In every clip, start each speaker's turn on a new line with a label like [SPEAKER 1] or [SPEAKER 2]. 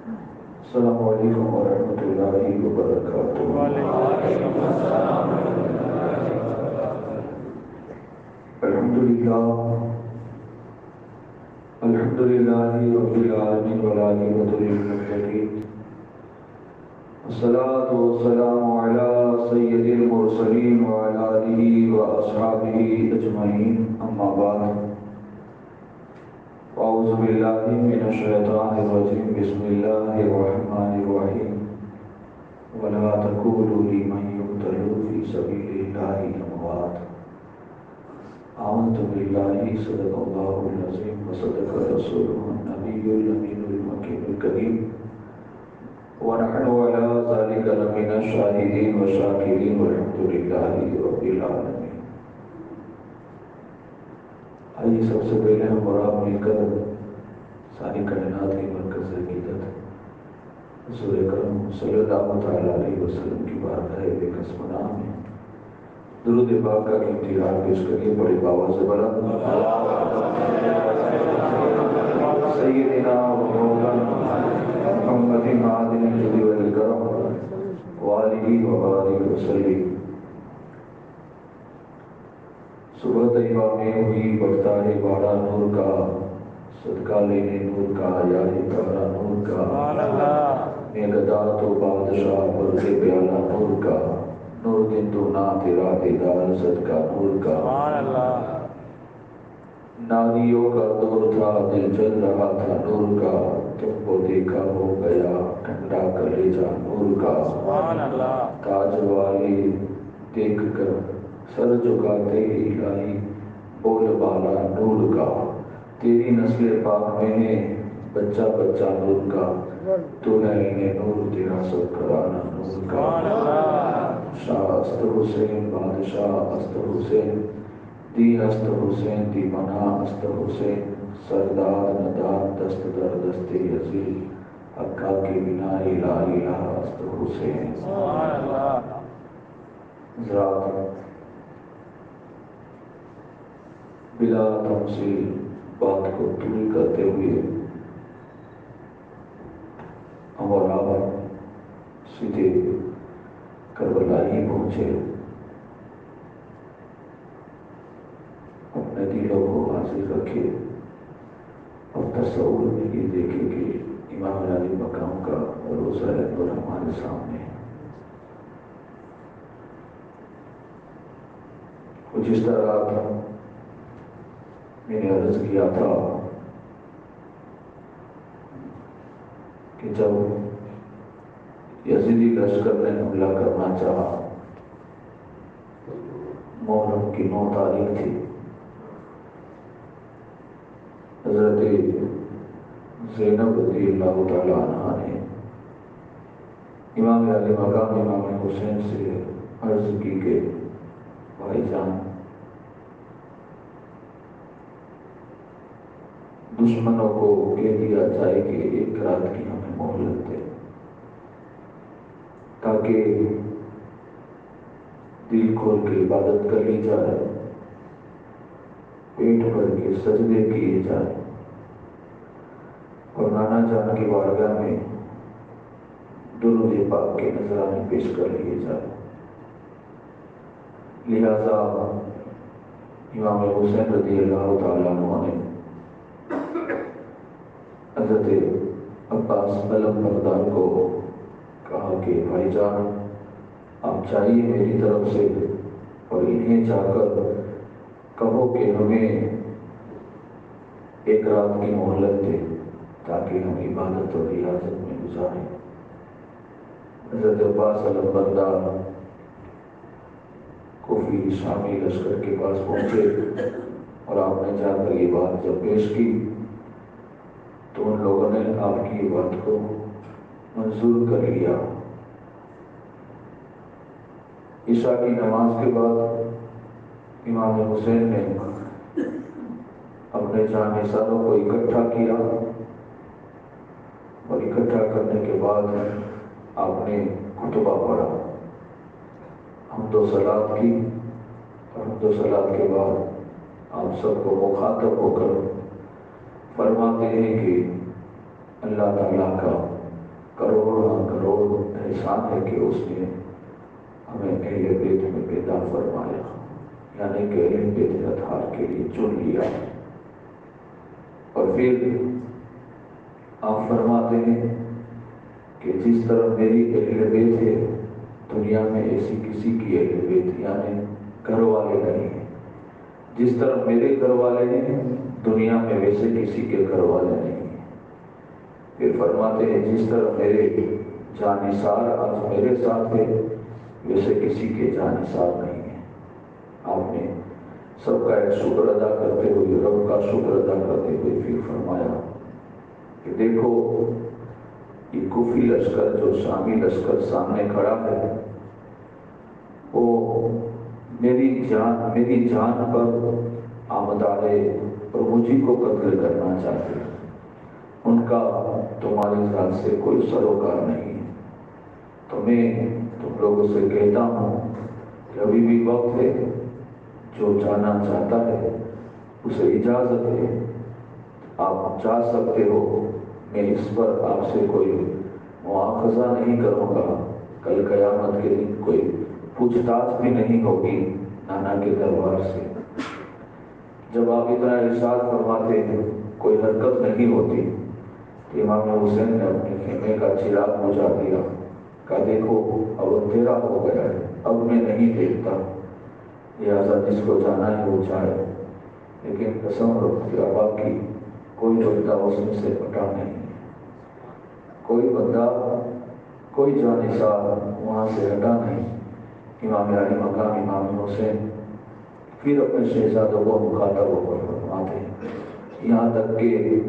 [SPEAKER 1] السلام علیکم ورحمۃ اللہ وبرکاتہ۔
[SPEAKER 2] وعلیکم السلام۔
[SPEAKER 1] الحمدللہ الحمدللہ رب العالمین والعاقبۃ للمتقین، والصلاۃ والسلام علی سید المرسلین وعلی آلہ واصحابہ اجمعین، اما بعد، اعوذ باللہ من الشیطان الرجیم، بسم اللہ الرحمن الرحیم، ولا تقولوا لمن يقتل في سبيل الله اموات، آمنت باللہ صدق اللہ العظیم وصدق رسولہ النبی الامین المکین الکریم، ونحن على ذلك لمن الشاہدین والشاکرین والحمد للہ رب العالمین۔ آئیے سب سے پہلے ہم اور آپ مل کر ساری کائنات کی مرکز حقیقت حضور اکرم صلی اللہ تعالیٰ علیہ وسلم کی بارگاہ بقدس پناہ میں درود پاک کا امتحان پیش کریے، بڑے باواز بلند سیدنا و مولانا محمد معدن الجود والکرم وآلہ وبارک وسلم۔ صبح طیبہ میں ہوئی بڑھتا ہے باڑا نور کا، صدقہ لینے نور کا، یاد تارا نور کا، میں گدا تو بادشاہ برد پیالہ نور کا، نور دن تو نہ تیرا دیدار صدقہ نور کا۔ ناریوں کا دور تھا دل جل رہا تھا نور کا، تم کو دیکھا ہو گیا ٹھنڈا کلیجہ نور کا۔ تاج والے دیکھ کر سر جھکاتے الہی بول بالا نور کا، تیری نسل پاک میں ہے بچہ بچہ نور کا، تو ہے انہیں نور تیرا سب کرانا نور کا۔ شاہ است حسین بادشاہ است حسین، دی است حسین دی پناہ است حسین، سردار ندار دست در دست یزید، حقا کے بنا الہ الہ است حسین۔ حضرات، بلا تمثیل بات کو پوری کرتے ہوئے ہم اور آپ سیدھے کربلا ہی پہنچے، اپنے دلوں کو حاضر رکھے اور تصور میں یہ دیکھے کہ امام علی مقام کا روزہ نور ہمارے سامنے ہے۔ جس طرح میں نے عرض کیا تھا کہ جب یزیدی لشکر نے حملہ کرنا چاہا، محرم کی 9 تاریخ تھی، حضرت زینب رضی اللہ تعالیٰ عنہ نے امام علی مقام امام حسین سے عرض کی کہ بھائی جان، دشمنوں کو کہہ دیا جائے کہ ایک رات کی ہمیں مہلت دے، تاکہ دل کھول کے عبادت کر لی جائے، پیٹ بھر کے سجدے کیے جائے اور نانا جان کی بارگاہ میں درود پاک کے نذرانے پیش کر لیے جائے۔ لہذا امام حسین رضی اللہ تعالیٰ عنہ نے حضرت عباس علم بردار کو کہا کہ بھائی جان، آپ چاہیے میری طرف سے اور انہیں جا کر کہو کہ ہمیں ایک رات کی مہلت دے تاکہ ہم عبادت اور ریاضت میں گزاریں۔ حضرت عباس علم بردار کوفی شامی لشکر کے پاس پہنچے اور آپ نے جا کر یہ بات جب پیش کی تو ان لوگوں نے آپ کی بات کو منظور کر لیا۔ عشاء کی نماز کے بعد امام حسین نے اپنے جانثاروں کو اکٹھا کیا اور اکٹھا کرنے کے بعد آپ نے خطبہ پڑھا، حمد و صلات کی، اور حمد و صلات کے بعد آپ سب کو مخاطب ہو کر فرماتے ہیں کہ اللہ تعالیٰ کا کروڑ احسان ہے کہ اس نے ہمیں اہل بیت میں پیدا فرمایا، یعنی کہ اہل بیت اطہار کے لیے چن لیا۔ اور پھر آپ فرماتے ہیں کہ جس طرح میری اہل بیت ہے دنیا میں ایسی کسی کی اہل بیت یعنی گھر والے نہیں ہیں، جس طرح میرے گھر والے ہیں دنیا میں ویسے کسی کے گھر والے نہیں ہیں۔ پھر فرماتے ہیں جس طرح میرے جانثار آج میرے ساتھ ہے ویسے کسی کے جانثار نہیں ہیں۔ آپ نے سب کا ایک شکر ادا کرتے ہوئے، رب کا شکر ادا کرتے ہوئے پھر فرمایا کہ دیکھو یہ کفری لشکر جو شامی لشکر سامنے کھڑا ہے وہ میری جان پر آمدارے اور مجھے کو قتل کرنا چاہتے ہیں، ان کا تمہاری ذات سے کوئی سروکار نہیں ہے۔ تو میں تم لوگوں سے کہتا ہوں کہ ابھی بھی وقت ہے، جو جانا چاہتا ہے اسے اجازت ہے، آپ جا سکتے ہو، میں اس پر آپ سے کوئی مواخذہ نہیں کروں گا، کل قیامت کے دن کوئی پوچھ تاچھ بھی نہیں ہوگی نانا کے دربار سے۔ جب آپ اتنا ارشاد فرماتے ہیں کوئی حرکت نہیں ہوتی، تو امام حسین نے اپنے خیمے کا چراغ بجھا دیا، کہا دیکھو اب اندھیرا ہو گیا ہے، اب میں نہیں دیکھتا، لہٰذا جس کو جانا ہے وہ جائے، لیکن قسم رب کے آبا کی کوئی بندہ اس میں سے ہٹا نہیں، کوئی بندہ کوئی جانثار وہاں سے ہٹا نہیں۔ امام علی مقام امام حسین پھر اپنے شہزادوں کو مخاطب ہو کر فرماتے ہیں، یہاں تک کہ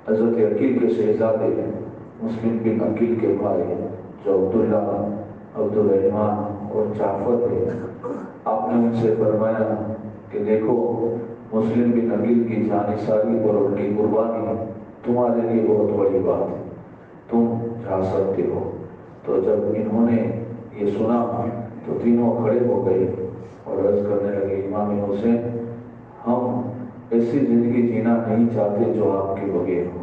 [SPEAKER 1] حضرت عقیل کے شہزادے مسلم بن عقیل کے بھائی جو عبداللہ، عبدالرحمان اور جعفر تھے، آپ نے ان سے فرمایا کہ دیکھو مسلم بن عقیل کی جانثاری اور ان کی قربانی تمہارے لیے بہت بڑی بات ہے، تم جا سکتے ہو۔ تو جب انہوں نے یہ سنا تو تینوں کھڑے ہو گئے اور عرض کرنے لگے امام حسین ہم ایسی زندگی جینا نہیں چاہتے جو آپ کے بغیر ہو،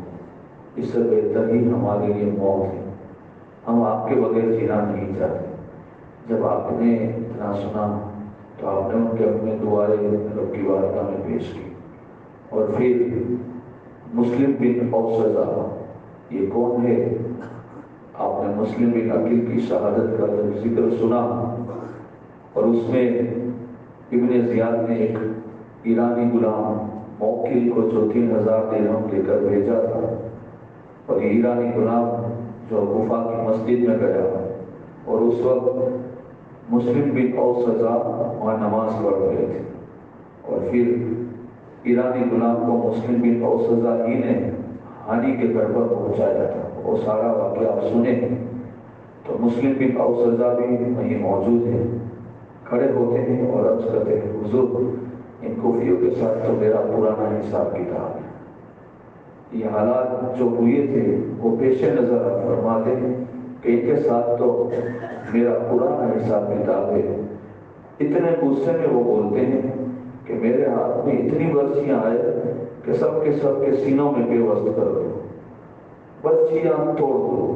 [SPEAKER 1] اس سے بہتر ہی ہمارے لیے موت ہے، ہم آپ کے بغیر جینا نہیں چاہتے۔ جب آپ نے اتنا سنا تو آپ نے ان کے اپنے دعائیں رب کی بارگاہ میں پیش کی، اور پھر مسلم بن اوسطا یہ کون ہے؟ آپ نے مسلم بن عقیل کی شہادت کا جب ذکر سنا اور اس میں ابن زیاد نے ایک ایرانی غلام موکل کو جو 3000 درہم لے کر بھیجا تھا، اور یہ ایرانی غلام جو کوفہ کی مسجد میں گیا اور اس وقت مسلم بن اوسطا وہاں نماز پڑھ رہے تھے، اور پھر ایرانی غلام کو مسلم بن اوسطا ہی نے ہانی کے گھر پر پہنچایا تھا۔ وہ سارا واقعہ آپ سنیں تو مسلم بن اوسطا بھی وہیں موجود ہے، کھڑے ہوتے ہیں اور عرض کرتے ہیں حضور ان کوفیوں کے ساتھ تو میرا پرانا حساب کتاب ہے، یہ حالات جو ہوئے تھے وہ پیش نظر فرماتے ہیں کہ ان کے ساتھ تو میرا پرانا حساب کتاب ہے۔ اتنے غصے میں وہ بولتے ہیں کہ میرے ہاتھ میں اتنی برچیاں آئے کہ سب کے سینوں میں پیوست کر دو، برچیاں توڑ دو۔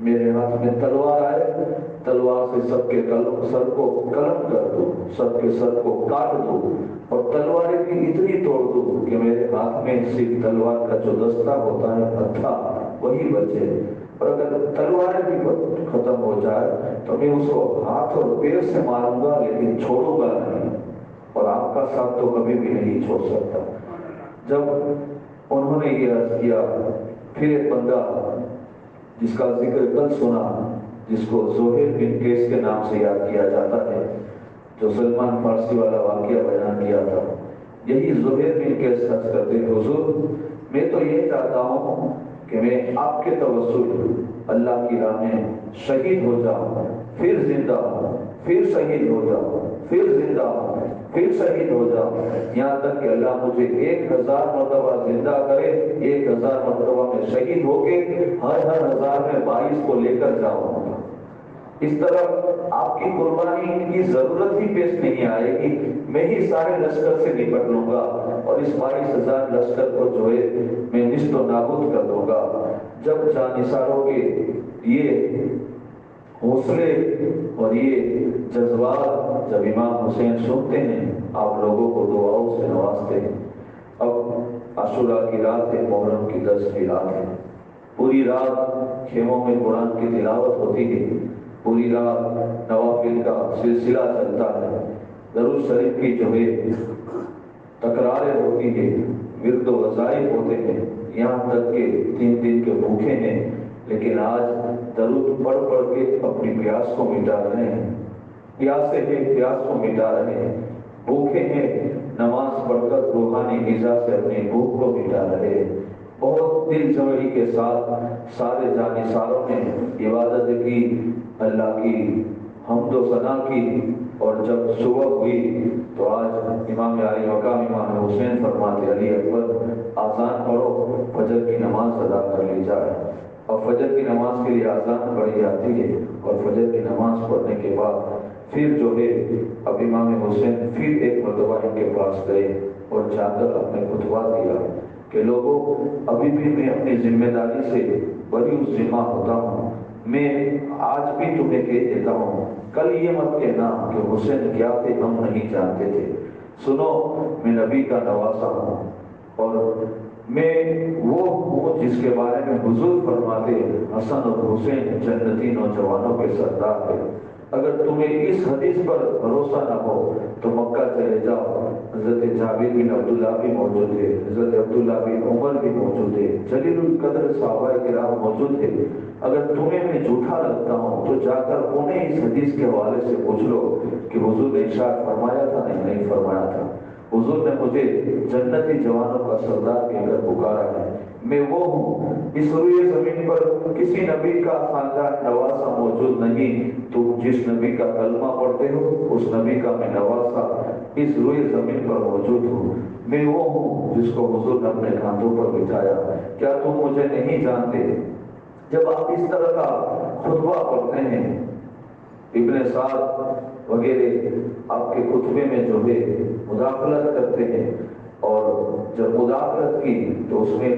[SPEAKER 1] میرے ہاتھ میں تلوار آئے، تلوار سے سب کے سر کو قلم کر دو، سب کے سر کو کاٹ دو، اور تلواریں بھی اتنی توڑ دو کہ میرے ہاتھ میں صرف تلوار کا جو دستہ ہوتا ہے ہتھا وہی بچے، اور اگر تلواریں بھی ختم ہو جائے تو میں اس کو ہاتھ اور پیر سے ماروں گا لیکن چھوڑوں گا نہیں، اور آپ کا ساتھ تو کبھی بھی نہیں چھوڑ سکتا۔ جب انہوں نے یہ عرض کیا، پھر ایک بندہ جس کا ذکر کل سنا، جس کو زہیر بن قیس کے نام سے یاد کیا جاتا ہے، جو سلمان فارسی والا واقعہ بیان کیا تھا، یہی زہیر بن قیس عرض کرتے ہیں حضور میں تو یہ چاہتا ہوں کہ میں آپ کے توسل اللہ کی راہ میں شہید ہو جاؤں، پھر زندہ ہوں، پھر شہید ہو جاؤں، پھر زندہ ہوں، پھر شہید ہو جاؤں، یہاں تک کہ اللہ مجھے 1000 مرتبہ زندہ کرے، 1000 مرتبہ میں شہید ہو کے ہر 1000 میں 22 کو لے کر جاؤں۔ اس طرح آپ کی قربانی کی ضرورت ہی پیش نہیں آئے گی، میں ہی سارے لشکر سے نپٹ لوں گا، اور اس 22,000 لشکر کو جو ہے میں نشت و نابود کر دوں گا۔ جب جانثاروں کے یہ حوصلے اور یہ جذبات جب امام حسین سنتے ہیں، آپ لوگوں کو دعاؤں سے نوازتے ہیں۔ اب عاشوراء کی رات ہے، محرم کی 10ویں رات ہے، پوری رات خیموں میں قرآن کی تلاوت ہوتی ہے، پوری رات نوافل کا سلسلہ چلتا ہے، درود شریف کی جو ہے تکراریں ہوتی ہے، ورد و وظائف ہوتے ہیں، یہاں تک کہ 3 دن کے بھوکے ہیں، لیکن آج درود پڑھ پڑھ کے اپنی پیاس کو مٹا رہے ہیں، پیاسے ہیں پیاس کو مٹا رہے ہیں، بھوکے ہیں نماز پڑھ کر روحانی غذا سے اپنی بھوک کو مٹا رہے ہیں۔ بہت دل جمعی کے ساتھ سارے جانثاروں نے عبادت کی، اللہ کی حمد و ثنا کی، اور جب صبح ہوئی تو آج امام علی مقام امام حسین فرماتے علی اکبر آذان پڑھو، فجر کی نماز ادا کر لی جائے۔ اور فجر کی نماز کے لیے آذان پڑھی جاتی ہے، اور فجر کی نماز پڑھنے کے بعد پھر جو ہے اب امام حسین پھر ایک مرتبہ ان کے پاس گئے اور جا کر اپنے خطبہ دیا کہ لوگوں ابھی بھی میں اپنی ذمہ داری سے بری ذمہ ہوتا ہوں، میں آج بھی تمہیں کہہ دیتا ہوں، کل یہ مت کہنا کہ حسین کیا تھے ہم نہیں جانتے تھے، سنو میں نبی کا نواسا ہوں، اور میں وہ ہوں جس کے بارے میں حضور فرماتے حسن اور حسین جنتی نوجوانوں کے سردار تھے۔ اگر تمہیں اس حدیث پر بھروسہ نہ ہو تو مکہ چلے جاؤ، حضرت جابر بن عبداللہ بھی موجود تھے، حضرت عبداللہ بن عمر بھی موجود تھے، جلیل القدر صحابہ کرام موجود تھے۔ اگر تمہیں میں جھوٹا لگتا ہوں تو جا کر انہیں اس حدیث کے حوالے سے پوچھ لو کہ حضور نے ارشاد فرمایا تھا نہیں فرمایا تھا، حضور نے مجھے جنتی جوانوں کا سردار کہہ کر پکارا ہے، میں وہ ہوں۔ اس روئے زمین پر کسی نبی کا خاندان نواسا موجود نہیں، تم جس نبی کا کلمہ پڑھتے ہو اس نبی کا میں نواسا اس روئے زمین پر موجود ہوں، میں وہ ہوں جس کو حضور نے اپنے کاندھوں پر بٹھایا، کیا تم مجھے نہیں جانتے؟ جب آپ اس طرح کا خطبہ پڑھتے ہیں، ابن سعد وغیرہ آپ کے خطبے میں جو ہے مداخلت کرتے ہیں، اور جب مداخلت کی تو اس میں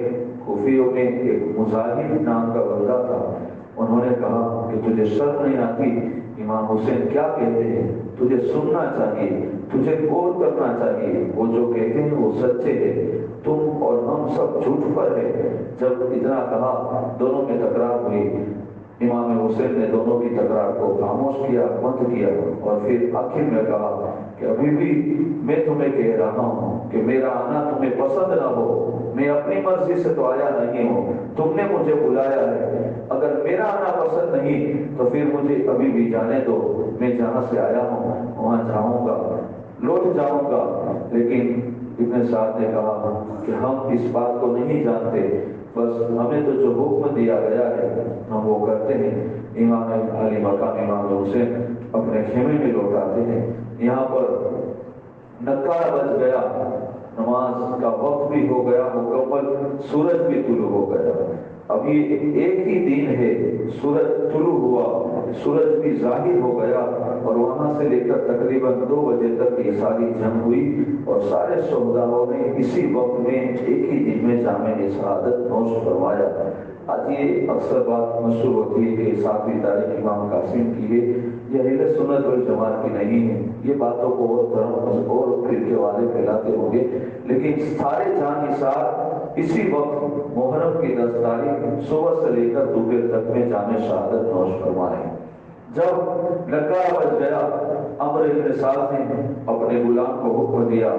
[SPEAKER 1] کوفیوں میں ایک مظاہر نام کا بندہ تھا، انہوں نے کہا کہ تجھے شرم نہیں آتی امام حسین کیا کہتے ہیں، تجھے سننا چاہیے، تجھے غور کرنا چاہیے، وہ جو کہتے ہیں وہ سچے ہیں، تم اور ہم سب جھوٹ پر ہیں۔ جب اتنا کہا دونوں میں تکرار ہوئی، امام حسین نے دونوں کی تکرار کو خاموش کیا، بند کیا، اور پھر آخر میں کہا کہ ابھی بھی میں تمہیں کہہ رہا ہوں کہ میرا آنا تمہیں پسند نہ ہو، میں اپنی مرضی سے تو آیا نہیں ہوں، تم نے مجھے بلایا ہے، اگر میرا آنا پسند نہیں تو پھر مجھے ابھی بھی جانے دو، میں جہاں سے آیا ہوں وہاں جاؤں گا، لوٹ جاؤں گا۔ لیکن ابن سعد نے کہا کہ ہم اس بات کو نہیں جانتے، بس ہمیں تو جو حکم دیا گیا ہے ہم وہ کرتے ہیں۔ امام علی مقام امام حسین اپنے خیمے میں لوٹ آتے ہیں، یہاں پر نکارہ بج گیا، نماز کا وقت بھی ہو گیا مکمل، سورج بھی طلوع ہو گیا، ابھی ایک ہی دن ہے، سورج طلوع ہوا، سورج بھی ظاہر ہو گیا، اور وہاں سے لے کر تقریباً 2 بجے تک یہ ساری جنگ ہوئی، اور سارے شہداؤں نے اسی وقت میں ایک ہی دن میں جامع شہادت نوش فرمایا۔ آج یہ اکثر بات مشہور ہوتی ہے کہ 7ویں تاریخ امام قاسم کی ہے، یہ اہل سنت والجماعت کی نہیں ہے، یہ باتوں کو اور طرح اور فرقے والے پھیلاتے ہوں گے، لیکن سارے جانثار اسی وقت محرم کی 10 تاریخ صبح سے لے کر دوپہر تک میں جامع شہادت نوش فرمائے۔ جب نکارہ بج گیا، عمرو بن سعد نے اپنے غلام کو حکم دیا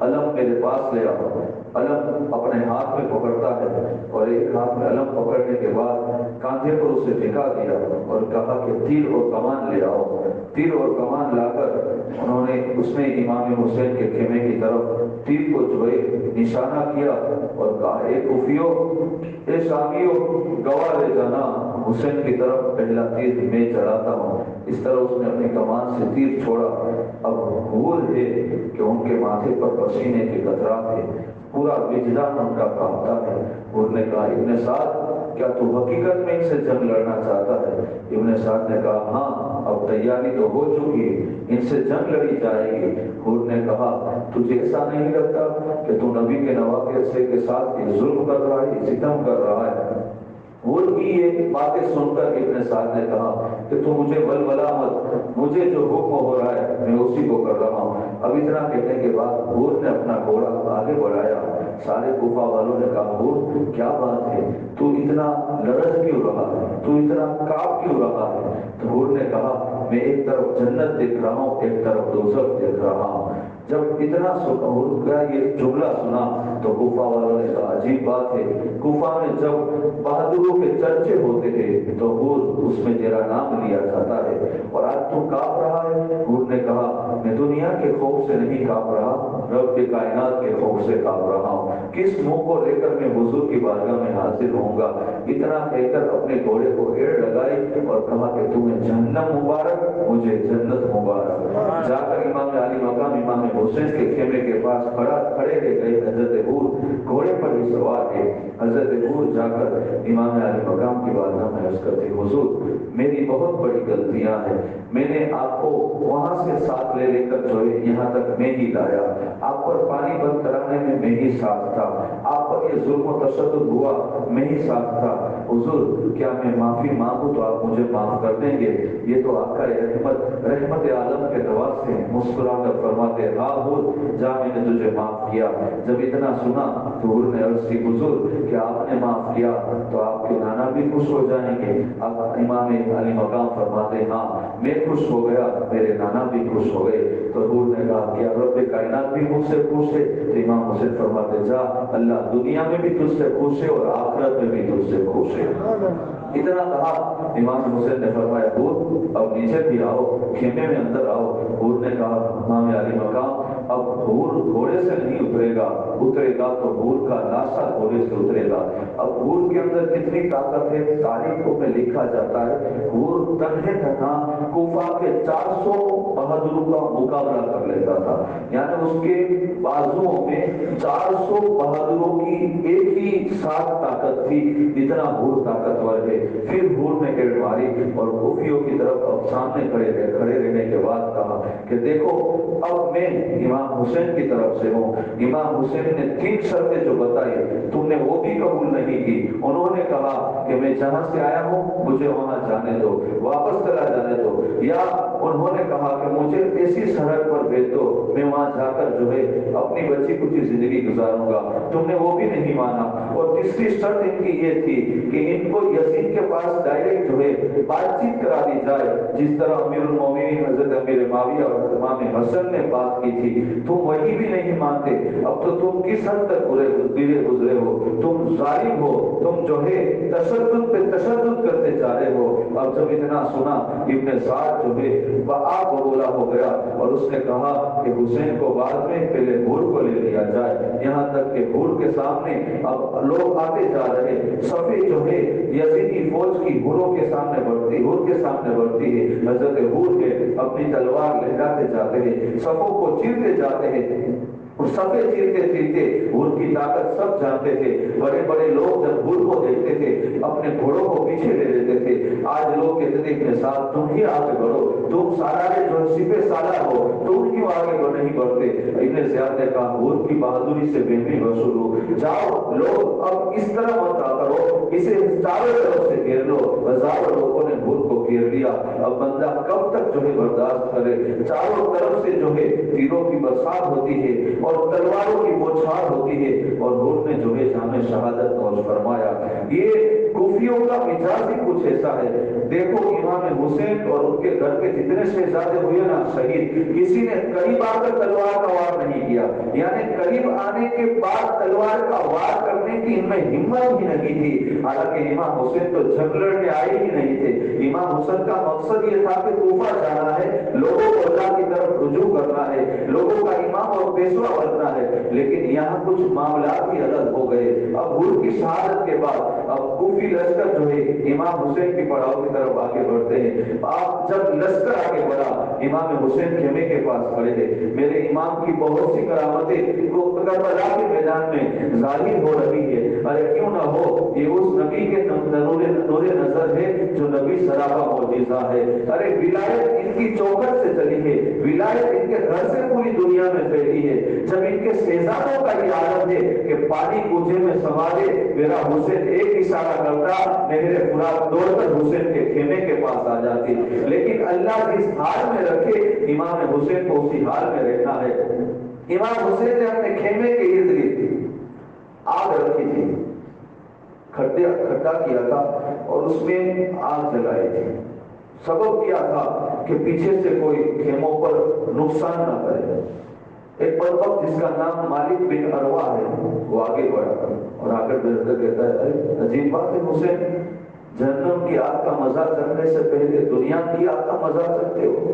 [SPEAKER 1] علم میرے پاس لے آؤ، علم اپنے ہاتھ میں پکڑتا ہے، اور ایک ہاتھ میں علم پکڑنے کے بعد کاندھے پر اسے ٹھکا دیا اور کہا کہ تیر اور کمان لے آؤ۔ تیر اور کمان لا کر انہوں نے اس نے امام حسین کے خیمے کی طرف تیر کو جو ہے نشانہ کیا اور کہا اے کوفیو، اے شامیو، گواہ رہ جانا، حسین کی طرف پہلا تیر میں چڑھاتا ہوں۔ اس طرح اس نے اپنی کمان سے تیر چھوڑا۔ اب حور ہے کہ ان کے ماتھے پر پسینے کے قطرات ہیں، پورا وجدان ان کا کانپتا ہے۔ حور نے کہا ابن سعد کیا تو حقیقت میں ان سے جنگ لڑنا چاہتا ہے؟ ابن سعد نے کہا ہاں، اب تیاری تو ہو چکی ہے، ان سے جنگ لڑی جائے گی۔ حور نے کہا تجھے ایسا نہیں لگتا کہ تو نبی کے نوافل سے کے ساتھ یہ ظلم کر رہا ہے، ستم کر رہا ہے؟ ہور کی یہ باتیں سن کر ابن سعد نے کہا کہ تو مجھے ولولا مت، مجھے جو حکم ہو رہا ہے میں اسی کو کر رہا ہوں۔ اب اتنا کہنے کے بعد ہور نے اپنا گھوڑا آگے بڑھایا۔ سارے کوفہ والوں نے کہا ہور کیا بات ہے، تو اتنا لرز کیوں رہا ہے، تو اتنا کاپ کیوں رہا ہے؟ تو ہور نے کہا میں ایک طرف جنت دیکھ رہا ہوں، ایک طرف دوزخ دیکھ رہا ہوں۔ جب اتنا ہور کا یہ جملہ سنا تو کوفہ والوں نے کہا عجیب بات ہے، کوفہ میں جب بہادروں کے چرچے ہوتے تھے تو ہور اس میں تیرا نام لیا جاتا ہے، اور آج تو کاپ رہا ہے۔ ہور نے کہا میں دنیا کے خوف سے نہیں کاپ رہا، رب کے کائنات کے خوف سے کاپ رہا ہوں۔ کس منہ کو لے کر میں حضور کی بارگاہ میں حاضر ہوں گا؟ اتنا کہہ کر اپنے گھوڑے کو ایڑ لگائی اور کہا کہ تمہیں جہنم مبارک، مجھے جنت مبارک۔ جا کر امام علی مقام امام حسین کے خیمے کے پاس کھڑے رہ گئے حضرت ہور، گھوڑے پر ہی سوار ہے۔ حضرت ہور جا کر امام علی مقام کی بارگاہ میں عرض کرتے حضور میری بہت بڑی غلطیاں ہیں، میں نے آپ کو وہاں سے ساتھ لے کر جو ہے یہاں تک میں ہی لایا، آپ پر پانی بند کرانے میں ہی ساتھ تھا، آپ پر یہ ظلم و تشدد ہوا میں ہی ساتھ تھا، حضور کیا میں معافی مانگوں تو آپ مجھے معاف کر دیں گے؟ یہ تو آپ کا رحمت عالم کے نواز سے مسکرا کر فرماتے ہاں حضور جا میں نے تجھے معاف کیا۔ جب اتنا سنا تو حضور نے عرض کی حضور کہ آپ نے معاف کیا تو آپ کے نانا بھی خوش ہو جائیں گے؟ اب امام علی مقام فرماتے ہاں میں خوش ہو گیا، میرے نانا بھی خوش ہو گئے۔ تو حضور نے کہا کیا رب کائنات بھی مجھ سے خوش ہے؟ تو امام حسین فرماتے جا اللہ دنیا میں بھی تجھ سے خوش ہے اور آخرت میں بھی تجھ سے خوش ہے۔ اتنا کہا امام حسین نے فرمایا حضور اب نیچے بھی آؤ، خیمے میں اندر آؤ۔ حضور نے کہا امام علی مقام اب حور گھوڑے سے نہیں اترے گا تو حور کا لاشا گھوڑے سے اترے گا۔ اب حور کے اندر کتنی طاقت ہے تاریخوں میں لکھا جاتا ہے، حور تنہے تنہا کوفہ کے 400 بہادروں کا مقابلہ کر لیتا تھا، یعنی اس کے بازوؤں میں 400 بہادروں کی ایک ہی ساتھ طاقت تھی، اتنا حور طاقتور ہے۔ پھر حور نے ایڑ ماری اور کوفیوں کی طرف اب سامنے کھڑے رہنے کے بعد کہا کہ دیکھو اب میں امام حسین کی طرف سے ہوں۔ امام حسین نے 3 شرطیں جو بتائی تم نے وہ بھی قبول نہیں کی۔ انہوں نے کہا کہ میں جہاں سے آیا ہوں مجھے وہاں جانے دو، واپس چلا جانے دو، یا انہوں نے کہا کہ مجھے ایسی سرحد پر بھیج دو میں وہاں جا کر جو ہے اپنی بچی کچھ زندگی گزاروں گا، تم نے وہ بھی نہیں مانا۔ اور تیسری شرط ان کی یہ تھی کہ ان کو یزید کے پاس ڈائریکٹ جو ہے بات چیت کرا دی جائے، جس طرح امیر المومنین حضرت امیر معاویہ اور امام حسن نے بات کی تھی، تم وہی بھی نہیں مانتے۔ اب تو تم کس حد تک گزرے ہو، تم ظالم ہو، تم جو ہے تشدد پہ تشدد کرتے جا رہے ہو۔ اب جب اتنا سنا ابن سعد جو ہے آپ بولا ہو گیا اور اس نے کہا کہ حسین کو بعد میں پہلے حور کو لے لیا جائے، یہاں تک کہ حور کے سامنے اب لوگ آتے جا رہے، صفیں جو ہے یزیدی فوج کی حوروں کے سامنے بڑھتی ہے، حضرت حور کے اپنی تلوار لہراتے جاتے ہیں، صفوں کو چیرتے جاتے ہیں، اور صفیں چیرتے حور کی طاقت سب جانتے تھے۔ بڑے بڑے لوگ جب حور کو دیکھتے تھے اپنے گھوڑوں کو پیچھے لے لیتے تھے۔ آج لوگ کہتے تھے کے ساتھ تم ہی آگے بڑھو، تم سالارے جو سپہ سالار ہو، تم کیوں آگے نہیں بڑھتے؟ ابن زیاد نے کہا حور کی بہادری سے بہمی وصول ہو، جاؤ لوگ اب اس طرح مت کرو، اسے چاروں طرف سے گھیر لو۔ ہزاروں لوگوں نے حور کو گھیر لیا۔ اب بندہ کب تک جو ہے برداشت کرے؟ چاروں طرف سے جو ہے تیروں کی برسات ہوتی ہے اور تلواروں کی بوچھار ہوتی ہے، اور حور نے جو ہے جام شہادت نوش فرمایا۔ یہ کوفیوں کا مزاج ہی کچھ ایسا ہے۔ دیکھو امام حسین اور ان کے گھر کے جتنے شہزادے ہوئے نا شہید، کسی نے قریب آ کر تلوار کا وار نہیں کیا، یعنی قریب آنے کے بعد تلوار کا وار کرنے کی ان میں ہمت ہی نہیں تھی۔ حالانکہ امام حسین تو جنگ لڑنے آئے ہی نہیں تھے، امام حسین کا مقصد یہ تھا کہ کوفہ جانا ہے، لوگوں کو اللہ کی طرف رجوع کرنا ہے، لوگوں کا امام اور پیشوا بننا ہے۔ لیکن یہاں کچھ معاملات ہی الگ ہو گئے۔ اب حور کی شہادت کے بعد اب کوفی لشکر جو ہے امام حسین کی پڑاؤ کی طرف آگے بڑھتے ہیں۔ آپ جب لشکر آگے بڑھا امام حسین خیمے کے پاس کھڑے تھے، میرے امام کی بہت سی کرامتیں وہ کربلا کے میدان میں ظاہر ہو رہی ہے، ارے کیوں نہ ہو، یہ اس نبی کے نور نظر ہے جو نبی سراپا معجزہ ہے۔ ارے ولایت ان کی چوکھٹ سے چلی ہے، ولایت ان کے گھر سے پوری دنیا میں پھیلی ہے۔ جب ان کے شہزادوں کا یہ عالم ہے کہ پانی کوجے میں سما دے، میرا حسین ایک اشارہ کرتا، نہر فرات دوڑ کر حسین کے خیمے کے پاس آ جاتی۔ لیکن اللہ جس حال میں رکھے امام حسین کو اسی حال میں رہنا ہے۔ امام حسین نے اپنے خیمے کے ارد گرد آگ رکھی تھی، کھڈا کیا تھا اور اس میں آگ جلائی تھی، سبب کیا تھا کہ پیچھے سے کوئی خیموں پر نقصان نہ کرے۔ ایک بدبخت جس کا نام مالک بن اروا ہے، وہ آگے بڑھا اور آ کر بیٹھ کر کہتا ہے، ارے عجیب بات ہے حسین، جہنم کی آگ کا مزہ چکھنے سے پہلے دنیا کی آگ کا مزہ چکھتے ہو۔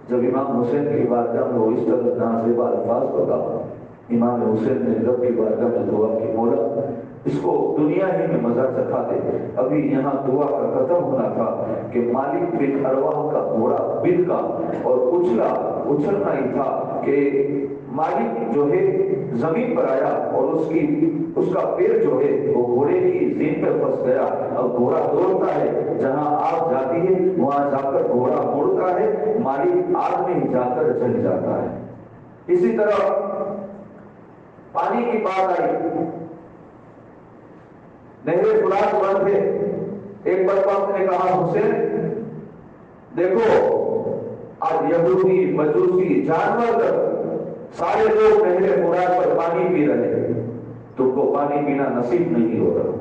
[SPEAKER 1] جب امام حسین کی بارگاہ میں وہ اس طرح نازیبا الفاظ بتا، امام حسین نے رب کی بارگاہ میں دعا کی، مولا اس کو دنیا ہی میں مزہ چکھا دے۔ ابھی یہاں دعا کا ختم ہونا تھا کہ مالک بن ارواح کا گھوڑا بن کا اور اچھلنا ہی تھا کہ مالک جو ہے زمین پر آیا اور اس کا پیر جو ہے وہ گھوڑے کی زین پر پھنس گیا۔ اب گھوڑا دوڑتا ہے، جہاں آگ جاتی ہے وہاں جا کر گھوڑا مڑتا ہے، مالک آگ میں جا کر جل جاتا ہے۔ اسی طرح پانی کی بات آئی، نہر فرات بند ہے۔ ایک بدبخت نے کہا، حسین دیکھو آج یہودی مجوسی جانور تک سارے لوگ نہر فرات پر پانی پی رہے ہیں، تم کو پانی پینا نصیب نہیں ہو رہا۔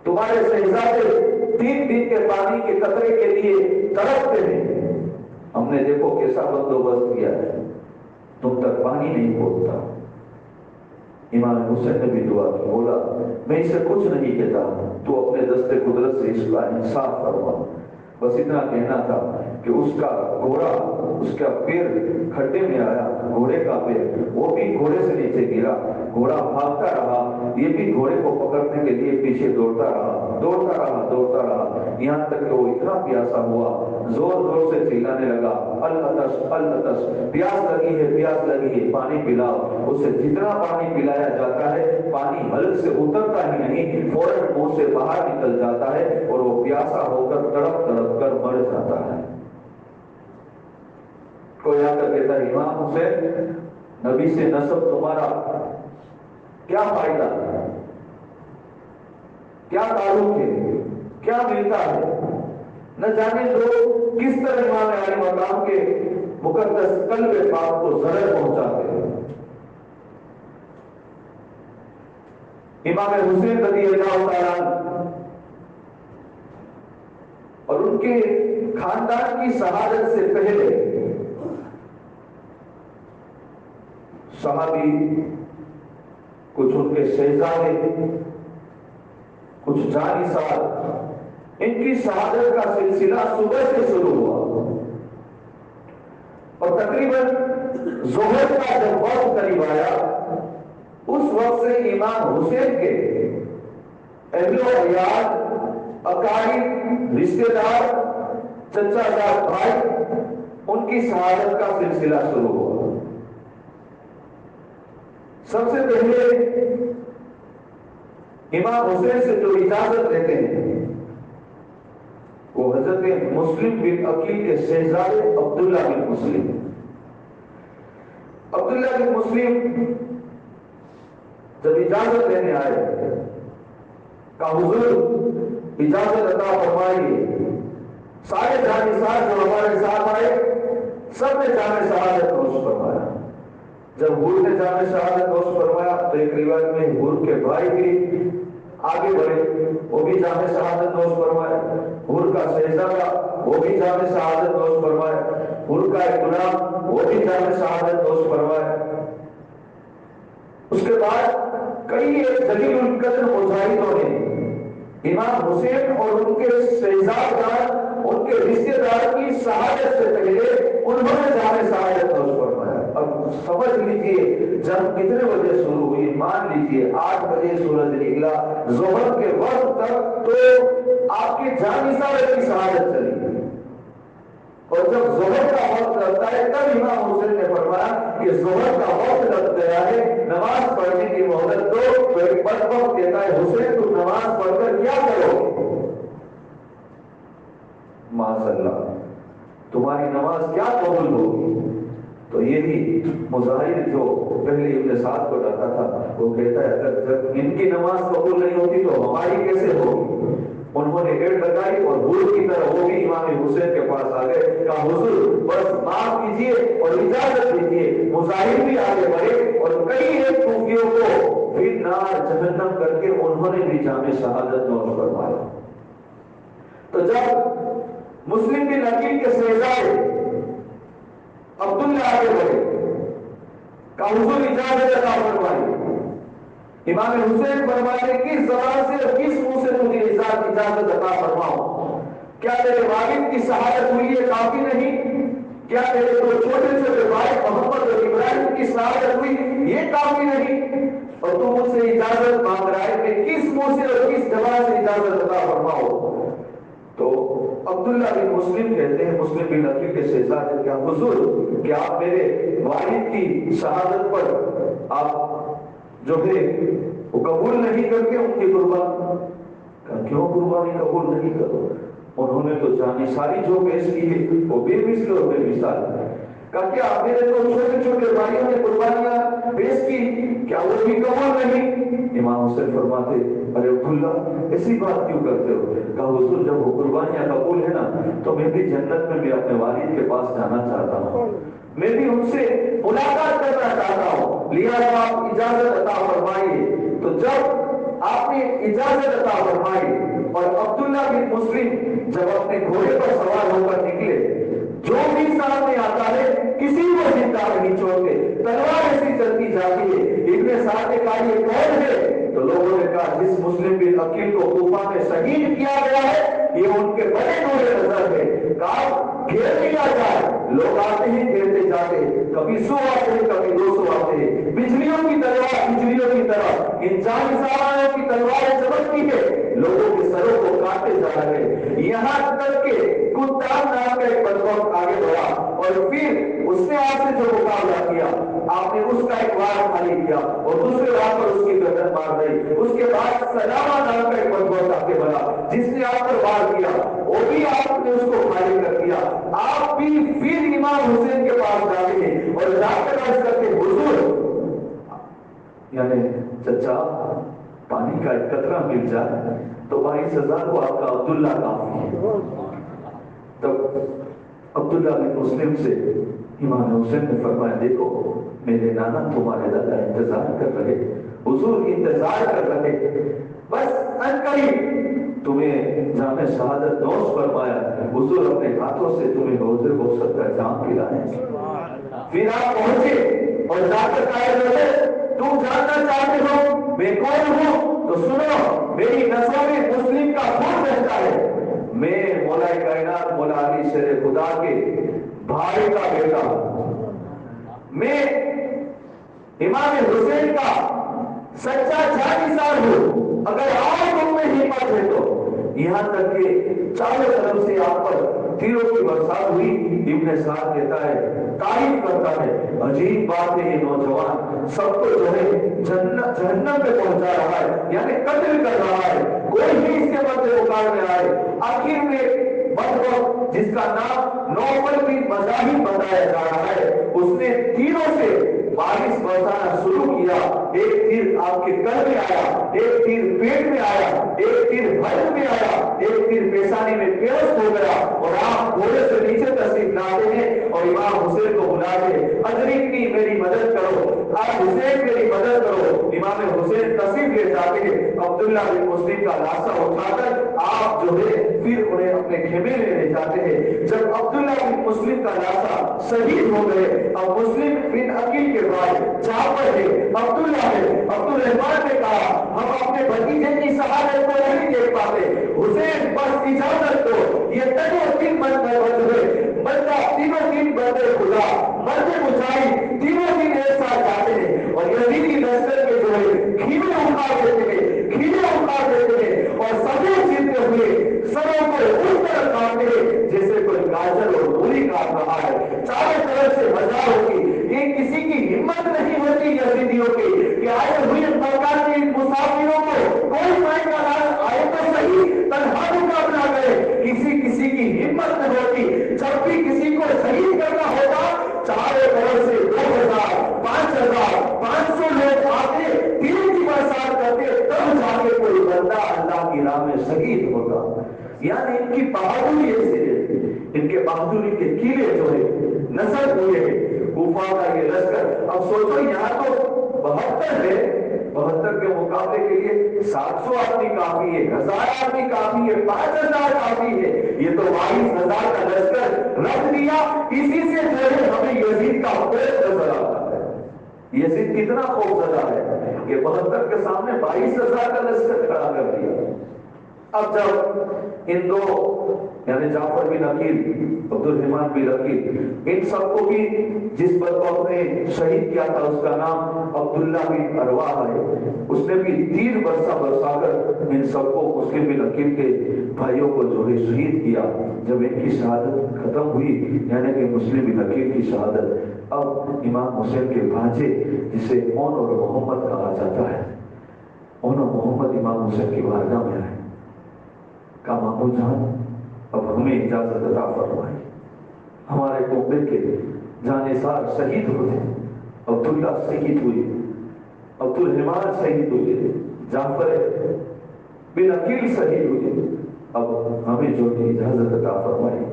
[SPEAKER 1] تمہارے شہزادے 3 دن کے پانی کے قطرے کے لیے تڑپتے ہیں، ہم نے دیکھو کیسا بندوبست کیا ہے، تم تک پانی نہیں پہنچتا۔ امام حسین نے بھی دعا کی، بولا میں اسے کچھ نہیں کہتا، تو اپنے دست قدرت سے اس کا انصاف کروا۔ بس اتنا کہنا تھا کہ اس کا گھوڑا، اس کا پیر کھڈے میں آیا، گھوڑے کا پیر، وہ بھی گھوڑے سے نیچے گرا، گھوڑا بھاگتا رہا، یہ بھی گھوڑے کو پکڑنے کے لیے پیچھے دوڑتا رہا، یہاں تک کہ وہ اتنا پیاسا ہوا، زور سے چلانے لگا، العطش العطش، پیاس لگی ہے، پانی پلاؤ۔ اسے جتنا پانی پلایا جاتا ہے پانی حلق سے اترتا ہی نہیں، فوراً منہ سے باہر نکل جاتا ہے اور وہ پیاسا ہو کر تڑپ کر مر جاتا ہے۔ کوئی آ کر کہتا ہے، امام حسین نبی سے نسب تمہارا کیا فائدہ، کیا تعلق ہے، کیا ملتا ہے؟ نہ جانے لوگ کس طرح امام علی مقام کے مقدس قلب پاک کو ضرر پہنچاتے ہیں۔ امام حسین رضی اللہ تعالیٰ اور ان کے خاندان کی شہادت سے پہلے صحابی، کچھ ان کے شہزادے، کچھ جانثار، ان کی شہادت کا سلسلہ صبح سے شروع ہوا اور تقریباً ظہر کا جب وقت قریب آیا، اس وقت سے امام حسین کے اہل و عیال، اقارب، رشتے دار، چچا زاد بھائی، ان کی شہادت کا سلسلہ شروع ہوا۔ سب سے پہلے امام حسین سے جو اجازت لیتے ہیں وہ حضرت مسلم بن عقیل کے شہزادے عبداللہ بن مسلم۔ عبداللہ بن مسلم جب اجازت لینے آئے، کہا حضور اجازت عطا فرمائیے، سارے جانثار جو ہمارے ساتھ آئے سب نے جامع شہادت نوش فرمایا۔ جب حور نے جامع شہادت نوش فرمایا تو ایک روایت میں حور کے بھائی بھی آگے بڑھے، وہ بھی جامع شہادت نوش فرمایا، حور کا شہزادہ وہ بھی جامع شہادت نوش فرمایا، حور کا ایک غلام وہ بھی جامع شہادت نوش فرمایا۔ اس کے بعد کئی ایک جلیل القدر مجاہدوں نے امام حسین اور ان کے شہزادگان، ان کے رشتے دار کی شہادت سے پہلے انہوں نے جامع شہادت نوش فرمایا۔ اب سمجھ لیجئے جنگ کتنے بجے شروع ہوئی، مان لیجئے 8 بجے سورج نکلا، ظہر کے وقت تک تو آپ کے جانثار کی شہادت چلی، اور جب ظہر کا وقت لگتا ہے تب امام حسین نے فرمایا کہ ظہر کا وقت لگ گیا ہے، نماز پڑھنے کی مہلت دو۔ تو ایک بدبخت کہتا ہے، حسین تم نماز پڑھ کر کیا کرو گے؟ معاذ اللہ، تمہاری نماز کیا قبول ہوگی؟ تو یہی مظاہر جو پہلے ابن سعد کو ڈرتا تھا، وہ کہتا ہے اگر جب ان کی نماز قبول نہیں ہوتی تو ہماری کیسے ہوگی؟ انہوں نے ایڈ لگائی اور بھول کی طرح وہ بھی امام حسین کے پاس آ گئے، کہا حضور بس معاف کیجیے اور اجازت دیجیے، مظاہر بھی آگے بڑھے اور کئی ایک صوفیوں کو پھر نار جہنم کر کے انہوں نے بھی جام شہادت نوش فرمایا۔ تو جب مسلم بن عقیل کے شہزادے عبداللہ آگے بڑھے، کہا حضور اجازت عطا فرمائیے، امام حسین فرماتے کس زبان سے اور کس منہ سے مجھے اجازت عطا فرماؤ؟ کیا تیرے والد کی شہادت ہوئی ہے کافی نہیں؟ کیا تیرے دو چھوٹے چھوٹے بھائی محمد اور ابراہیم کی شہادت ہوئی یہ کافی نہیں؟ اور تو مجھ سے اجازت مانگ رہا ہے کہ کس منہ سے اور کس زبان سے اجازت عطا فرماؤ؟ تو عبداللہ بن مسلم کہتے ہیں، مسلم بن عقیل کے شہزادے، کیا حضور کیا آپ میرے والد کی شہادت پر آپ جو ہے وہ قبول نہیں کرتے ان کی قربانی؟ کہا کیوں قربانی قبول نہیں کرو؟ انہوں نے تو جانی ساری جو پیش کی ہے وہ بے مثل اور بے مثال ہے۔ کہا کیا میرے تو چھوٹے چھوٹے بھائیوں نے قربانیاں پیش کی، کیا وہ بھی قبول نہیں؟ امام حسین فرماتے ارے عبداللہ ایسی بات کیوں کرتے ہو؟ کہا حضور جب وہ قربانیاں قبول ہے نا تو میں بھی جنت میں بھی اپنے والد کے پاس جانا چاہتا ہوں، میں بھی ان سے ملاقات کرنا چاہتا ہوں، لہٰذا آپ اجازت عطا فرمائیے۔ تو جب آپ نے اجازت عطا فرمائی اور عبداللہ بن مسلم جب اپنے گھوڑے پر سوار ہو کر نکلے، جو بھی سامنے آتا ہے کسی کو زندہ نہیں چھوڑتے، تلوار ایسی چلتی جاتی ہے۔ ابن سعد نے کہا یہ کون ہے؟ تو لوگوں نے کہا جس مسلم بن عقیل کو کوفہ میں شہید کیا گیا ہے یہ ان کے بڑے نور نظر ہے، کہا گھیر لیا جائے۔ لوگ آتے ہیں گھیرتے جاتے، کبھی 100 آتے ہیں کبھی 200 آتے ہیں، بجلیوں کی تلوار بجلیوں کی طرح ان جانساروں کی تلواریں چمکتی ہے، لوگوں کے سروں کو کاٹتے جا رہے ہیں، یہاں تک کہ کتاب نام کا ایک بدبخت آگے بڑھا اور پھر اس نے آپ سے جو مقابلہ کیا آپ نے اس کا ایک وار خالی کیا اور دوسرے وار پر اس کی گردن مار دی۔ اس کے بعد سلامہ نام کا ایک بدبخت آگے بڑھا جس نے آپ پر وار کیا، وہ بھی آپ نے اس کو خالی کر دیا۔ آپ بھی پھر امام حسین کے پاس جاتے ہیں اور جا کر عرض کرتے ہیں حضور یعنی چچا پانی کا ایک قطرہ مل جائے تو 22,000 کو آپ کا عبداللہ کافی ہے۔ تب عبداللہ بن مسلم سے امام حسین نے فرمایا دیکھو میرے نانا تمہارے دادا انتظار کر رہے، حضور انتظار کر رہے، بس عنقریب تمہیں جام شہادت نوش فرمایا، حضور اپنے ہاتھوں سے تمہیں حوض کوثر کا جام پلائیں۔ پھر آپ پہنچے اور جا کر قائل رہے تم جاننا چاہتے ہو میں کون ہوں تو سنو میری نسلوں میں مسلم کا خون بہتا ہے، میں مولا کائنات مولا علی شیر خدا کے بھائی کا بیٹا ہوں، میں امام حسین کا سچا جانشار ہوں، اگر آج تم میں ہمت ہے تو یہاں تک کہ چاروں طرف سے آپ پر تیروں کی برسات ہوئی۔ ابن سعد کہتا ہے تعریف کرتا ہے عجیب بات ہے یہ نوجوان سب کو جو ہے جہنم پہ پہنچا رہا ہے، یعنی قتل کر رہا ہے، کوئی بھی اس کے بدلے مقابلے آئے۔ آخر میں بدبخت جس کا نام نوفل بن مزاحم بتایا جا رہا ہے اس نے تیروں سے بارش برسانا شروع کیا، ایک تیر آپ کے کل میں آیا، ایک تیر پیٹ میں آیا، ایک تیر حلق میں آیا، ایک تیر پیشانی میں پیوست ہو گیا اور آپ گھوڑے سے نیچے تشریف لاتے ہیں اور امام حسین کو بلاتے ہیں ادرکنی میری مدد کرو، آپ حسین میری مدد کرو۔ امام حسین تشریف لے جاتے ہیں، عبداللہ بن مسلم کا لاشا اٹھا کر آپ جو ہے پھر انہیں اپنے خیمے میں لے جاتے ہیں۔ جب عبداللہ بن مسلم کا لاشا شہید ہو گئے، اب مسلم بن عقیل کے بعد جعفر ہے، عبداللہ ہے، عبد الرحمن نے کہا ہم اپنے بھتیجے کی شہادت کو نہیں دیکھ پاتے، حسین بس اجازت دو، یہ تینوں تین بندہ تینوں تین بندے خدا مرد مجاہد تینوں دن ایک ساتھ جاتے ہیں اور یزیدی لشکر کے جو ہے کھیلے اکھاڑ دیتے ہیں، کھیلے اکھاڑ دیتے ہیں اور سبوں جیتتے ہوئے سروں کو اس طرح کاٹتے ہیں جیسے کوئی گاجر اور مولی کاٹ رہا ہے، چاروں طرف سے بازار ہوتی، یہ کسی کی ہمت نہیں ہوتی یزیدیوں کی کہ آئے ہوئے مکہ کے مسافروں کو کوئی مائکہ آئے تو صحیح تنہا مقابلہ کرے، کسی کی ہمت نہیں ہوتی، جب بھی کسی کو شہید کرنا ہوتا چاروں طرف
[SPEAKER 3] یعنی ان کی بہادری ایسے ہے، ان کے بہادری کے قلعے جو ہے نصب ہوئے ہیں، کوفہ کا یہ لشکر. اب سوچو یہاں تو 72 ہے، 72 کے مقابلے کے لیے 700 آدمی کافی ہے، 1000 آدمی کافی ہے، 5000 کافی ہے. یہ تو 22,000 کا لشکر رکھ دیا. اسی سے جو ہے ہمیں یزید کا خوف نظر آتا ہے. یزید کتنا خوف زدہ ہے کہ 72 کے سامنے 22,000 کا لشکر کھڑا کر دیا. اب جب ان دو یعنی جعفر بن عقیل، عبد الرحمن بن عقیل، ان سب کو بھی جس بدبخت نے شہید کیا تھا اس کا نام عبداللہ بن ارواح ہے، اس نے بھی تیر برسا برسا کر ان سب کو مسلم بن عقیل کے بھائیوں کو جو ہے شہید کیا. جب ان کی شہادت ختم ہوئی یعنی کہ مسلم بن عقیل کی شہادت، اب امام حسین کے بھانجے جسے اون اور محمد کہا جاتا ہے، اون اور محمد امام حسین کی بارگاہ میں آئے. کہا مامو جان اب ہمیں اجازت عطا فرمائے، ہمارے کنبے کے جانثار شہید ہوئے، عبداللہ شہید ہوئے، عبد الرحمن شہید ہوئے، جعفر بن عقیل شہید ہوئے، اب ہمیں جو اجازت عطا فرمائے.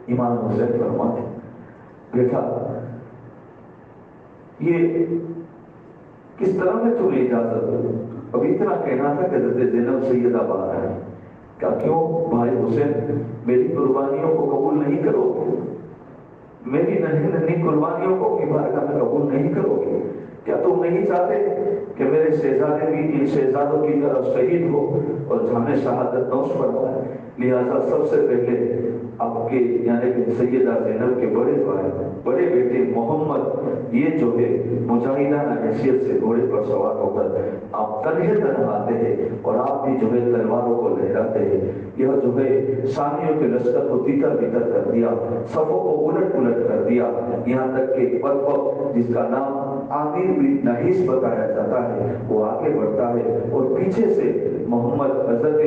[SPEAKER 3] امام حسین فرماتے بیٹا یہ کس طرح میں تمہیں اجازت دوں؟ اب اتنا کہنا تھا کہ حضرت زینب سیدہ باہر ہے. کہا کیوں بھائی حسین میری قربانیوں کو قبول نہیں کرو گے؟ میری ننھی ننھی قربانیوں کو کی بارگاہ میں قبول نہیں کرو گے؟ کیا تم نہیں چاہتے کہ میرے شہزادے بھی ان شہزادوں کی طرح شہید ہو اور جامع شہادت نوش فرمائے؟ لہذا سب سے پہلے آپ کے یعنی کہ سیدہ زینب کے بڑے بھائی بڑے بیٹے محمد یہ جو ہے مجاہدانہ حیثیت سے گھوڑے پر سوار ہو کر آپ تنہے تنہا آتے ہیں اور آپ بھی جو ہے تلواروں کو لہراتے ہیں. یہ جو ہے سانیوں کے لشکر کو تیتر بتر کر دیا، صفوں کو الٹ پلٹ کر دیا، یہاں تک کہ بدبخت جس کا نام عامر بن نحیس بتایا جاتا ہے وہ آگے بڑھتا ہے اور پیچھے سے حضرت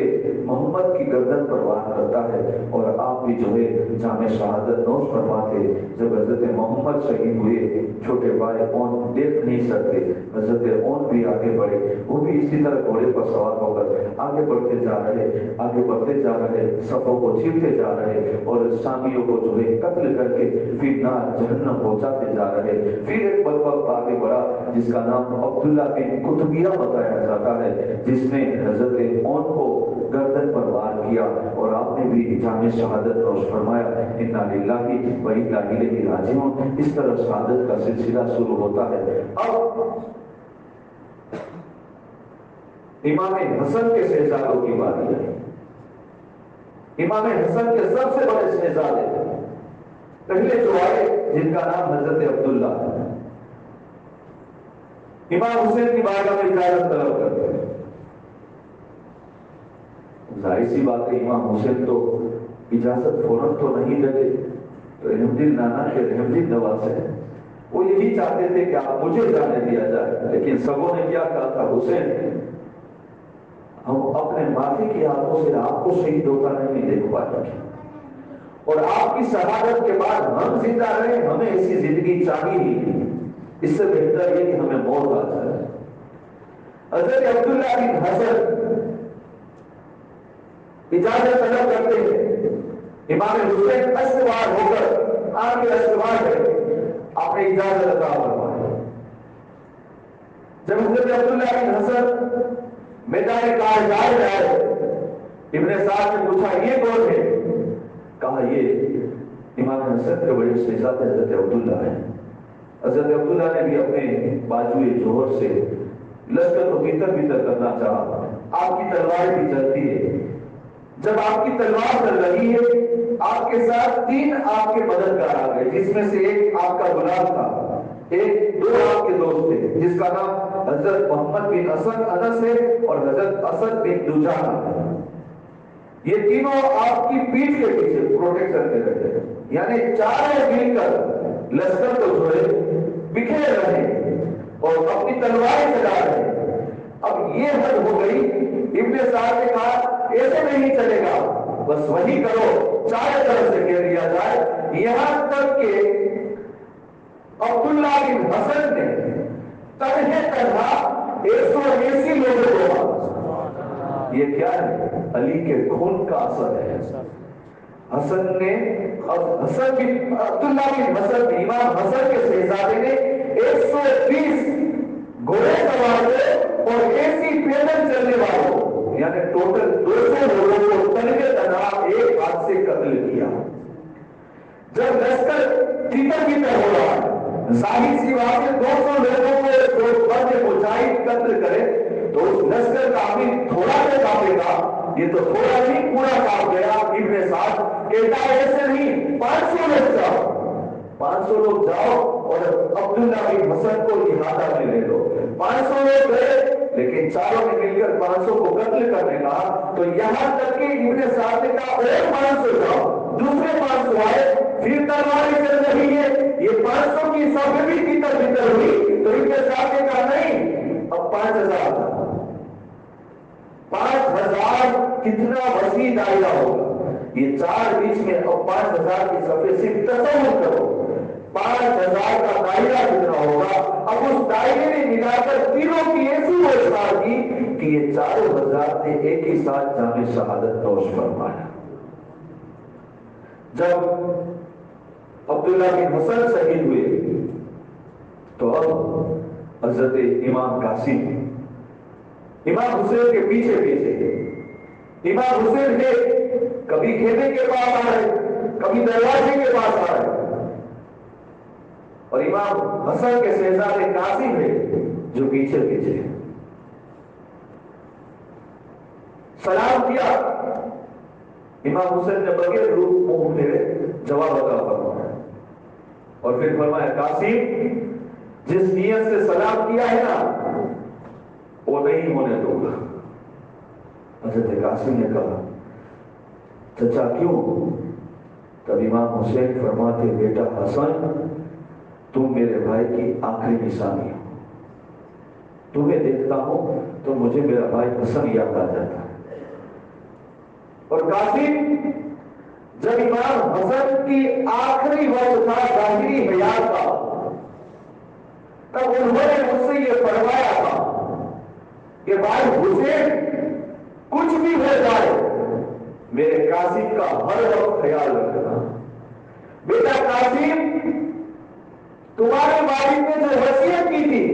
[SPEAKER 3] محمد کی گردن پر وار کرتا ہے اور آپ بھی جو ہے جامع شہادت نوش فرماتے. جب حضرت محمد شہید ہوئے چھوٹے بھائی اون دیکھ نہیں سکتے، حضرت اون بھی آگے بڑھے، وہ بھی اسی طرح گھوڑے پر سوار ہو کر آگے بڑھتے جا رہے، آگے بڑھتے جا رہے، صفوں کو چیرتے جا رہے اور سامیوں کو جو ہے قتل کر کے پھر نار جہنم پہنچاتے جا رہے. پھر ایک بدبخت آگے بڑھا جس کا نام عبداللہ بن قطبیہ بتایا جاتا ہے، جس نے حضرت اون کو گردن پر وار کیا اور آپ نے بھی جامع شہادت نوش فرمایا. انا للہ و انا الیہ راجعون. اس طرح شہادت کا سلسلہ شروع ہوتا ہے. اب امام حسن کے شہزادوں کی بات ہے. امام حسن کے سب سے بڑے شہزادے پہلے جو آئے جن کا نام حضرت عبداللہ ہے، امام حسین کی بارگاہ میں اجازت طلب کرتے ہیں. ظاہر سی بات ہے امام حسین تو اجازت فوراً تو نہیں دیتے، تو رحم دل نانا کے رحم دل نواز ہے، وہ یہی چاہتے تھے کہ آپ مجھے جانے دیا جائے. لیکن سبوں نے کیا کہا تھا حسین ہم اپنے ماتھے کی ہاتھوں سے آپ کو شہید ہوتا نہیں دیکھ پاتے اور آپ کی شہادت کے بعد ہم زندہ رہے، ہمیں ایسی زندگی چاہیے نہیں، اس سے بہتر یہ کہ ہمیں موت آ جائے. حضرت عبداللہ بن حسن اجازت طلب کرتے ہیں. امام حسین استوار ہو کر آپ کے استوار ہے آپ نے اجازت عطا فرمائی. جب حضرت عبداللہ بن حسن میدان کارزار میں آئے، ابن سعد نے پوچھا یہ کون ہے؟ کہا یہ امام حسن کے بڑے شہزادے حضرت عبداللہ ہیں. حضرت عبداللہ نے بھی اپنے بازوئے جوہر سے لشکر کو بھیتر بھیتر کرنا چاہا. آپ کی تلوار بھی چلتی ہے. جب آپ کی تلوار چل رہی ہے آپ کے ساتھ 3 آپ کے مددگار آ گئے، جس میں سے ایک آپ کا غلام تھا، ایک 2 آپ کے دوست تھے جس کا نام حضرت محمد بن اسد انس ہے اور حضرت اسد بن دجانہ ہے. یہ تینوں آپ کی پیٹھ کے پیچھے پروٹیکٹ کرتے رہتے ہیں، یعنی چاروں مل کر لشکر کو جو ہے بکھیر رہے اور اپنی تلواریں چلا رہے. اب یہ حد ہو گئی، ابن سعد نے کہا ایسے نہیں چلے گا، بس وہی کرو چاروں طرف سے گھیر لیا جائے. یہاں تک کہ عبداللہ بن حسن نے تنہے تنہا 180 لوگوں کو یہ کیا ہے؟ علی کے خون کا اثر ہے۔ حسن نے عبداللہ بن حسن، امام حسن کے شہزادے نے 120 گھوڑے سوار اور ایسی پیدل چلنے والوں، یعنی ٹوٹل 200 لوگوں کو تنگے تنہا ایک ہاتھ سے قتل کیا۔ جب لشکر تیتر کی طرح ہو رہا ہے، ظاہر سی بات ہے 200 لوگوں کو جو فرد مجاہد قتل کرے تو اس لشکر کا امیر تھوڑا سے کافے گا، یہ تو تھوڑا نہیں پورا کاف گیا۔ ابن سعد کہتا ہے ایسے نہیں، 500 لوگ جاؤ، 500 لوگ جاؤ اور عبداللہ بن حسن کو احاطہ میں لے لو۔ 500 لوگ گئے لیکن چاروں نے مل کر 500 کو قتل کرنے کا، تو یہاں تک کہ ابن سعد نے کہا اور 500 جاؤ، دوسرے 500 آئے، پھر تلواریں چل رہی ہے، یہ 500 کی صف بھی تیتر بتر ہوئی، تو ابن سعد نے کہا نہیں، اب 5000 کتنا وسیع دائرہ ہوگا، یہ چار بیچ میں اب 5000 کی صفحے صرف تصور کرو، 5000 کا دائرہ کتنا ہوگا۔ اب اس دائرے نے ملا کر تینوں کی ایسی وسعت کی کہ یہ چاروں حضرات نے ایک ہی ساتھ جامع شہادت نوش فرمایا۔ جب عبداللہ بن حسن شہید ہوئے تو اب حضرت امام قاسم امام حسین کے پیچھے پیچھے، امام حسین کے کبھی کھیتے کے پاس آ رہے، کبھی دروازے کے پاس آ رہے، اور امام حسن کے شہزادے قاسم ہے جو پیچھے پیچھے سلام کیا۔ امام حسین نے بغیر روح منہ پھیرے جواب عطا فرمایا اور پھر فرمایا قاسم جس نیت سے سلام کیا ہے نا وہ نہیں ہونے دوں گا۔ حضرت قاسم نے کہا چچا کیوں؟ تب امام حسین فرماتے بیٹا حسن تم میرے بھائی کی آخری نشانی ہو، تمہیں دیکھتا ہوں تو مجھے میرا بھائی حسن یاد آ جاتا ہے۔ اور قاسم جب امام حسن کی آخری وقت تھا ظاہری حیات کا، تب انہوں نے مجھ سے یہ فرمایا تھا کہ بھائی حسین کچھ بھی ہو جائے میرے قاسم کا ہر وقت خیال رکھنا۔ بیٹا قاسم تمہارے والد نے جو وصیت کی تھی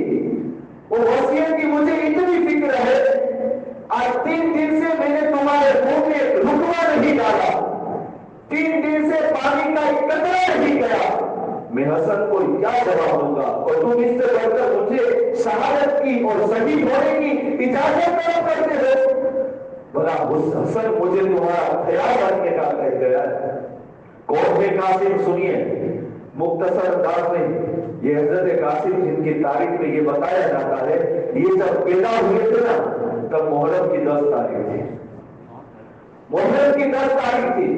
[SPEAKER 3] وہ وصیت کی مجھے اتنی فکر ہے، آج 3 دن سے میں نے تمہارے منہ میں رکوا نہیں ڈالا، 3 دن سے پانی کا ایک قطرہ نہیں گیا، میں حسن کو کیا جواب دوں گا؟ اور تم اس سے بڑھ کر مجھے شہادت کی اور شہید ہونے کی اجازت طلب کرتے ہو؟ بھلا حسن مجھے تمہارا خیال رکھنے کا کہہ گیا ہے۔ کون ہے قاسم؟ سنیے مختصر انداز میں، یہ حضرت قاسم جن کی تاریخ میں یہ بتایا جاتا ہے یہ جب پیدا ہوئے تھے نا تب محرم کی 10 تاریخ تھی، محرم کی 10 تاریخ تھی۔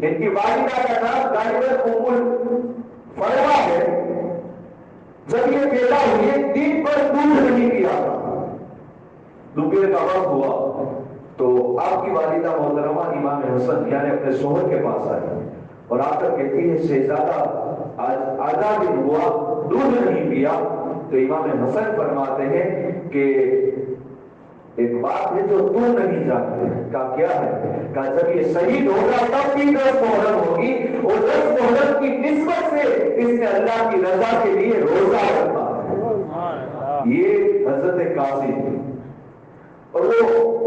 [SPEAKER 3] ان کی والدہ کا نام دائرہ ام الفروا ہے۔ جب یہ پیدا ہوئے دن پر دودھ نہیں پیا تھا، دوپہر کا وقت ہوا تو آپ کی والدہ محترمہ امام حسن یعنی اپنے شوہر کے پاس آئی اور آ کر کہتی ہے شہزادہ آج آدھا دن ہوا دودھ نہیں پیا۔ تو امام حسن فرماتے ہیں کہ ایک بات ہے جو تم نہیں جانتے۔ کہا کیا ہے؟ کہا جب یہ شہید ہوگا تب بھی 10 محرم ہوگی اور 10 محرم کی نسبت سے اس نے اللہ کی رضا کے لیے روزہ رکھا ہے۔ یہ حضرت قاسم، اور وہ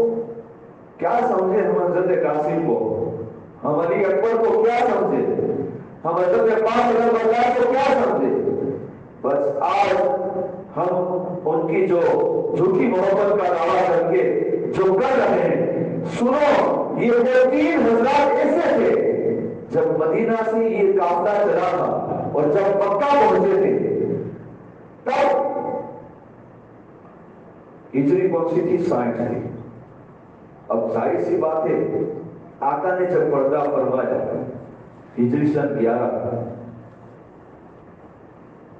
[SPEAKER 3] کیا سمجھے ہم حضرت قاسم کو، ہم علی اکبر کو کیا سمجھے، ہم حضرت پاک رضی اللہ کو کیا سمجھے؟ بس آج ہم ان کی جو جھوٹی محبت کا دعویٰ کر کے جو کر رہے ہیں، سنو یہ وہ 3 حضرات ایسے تھے جب مدینہ سے یہ قافلہ چلا تھا اور جب مکہ پہنچے تھے تب ہجری کون سی تھی؟ 60 تھی۔ اب ظاہر سی بات ہے آقا نے جب پردہ فرمایا ہجری سن 11،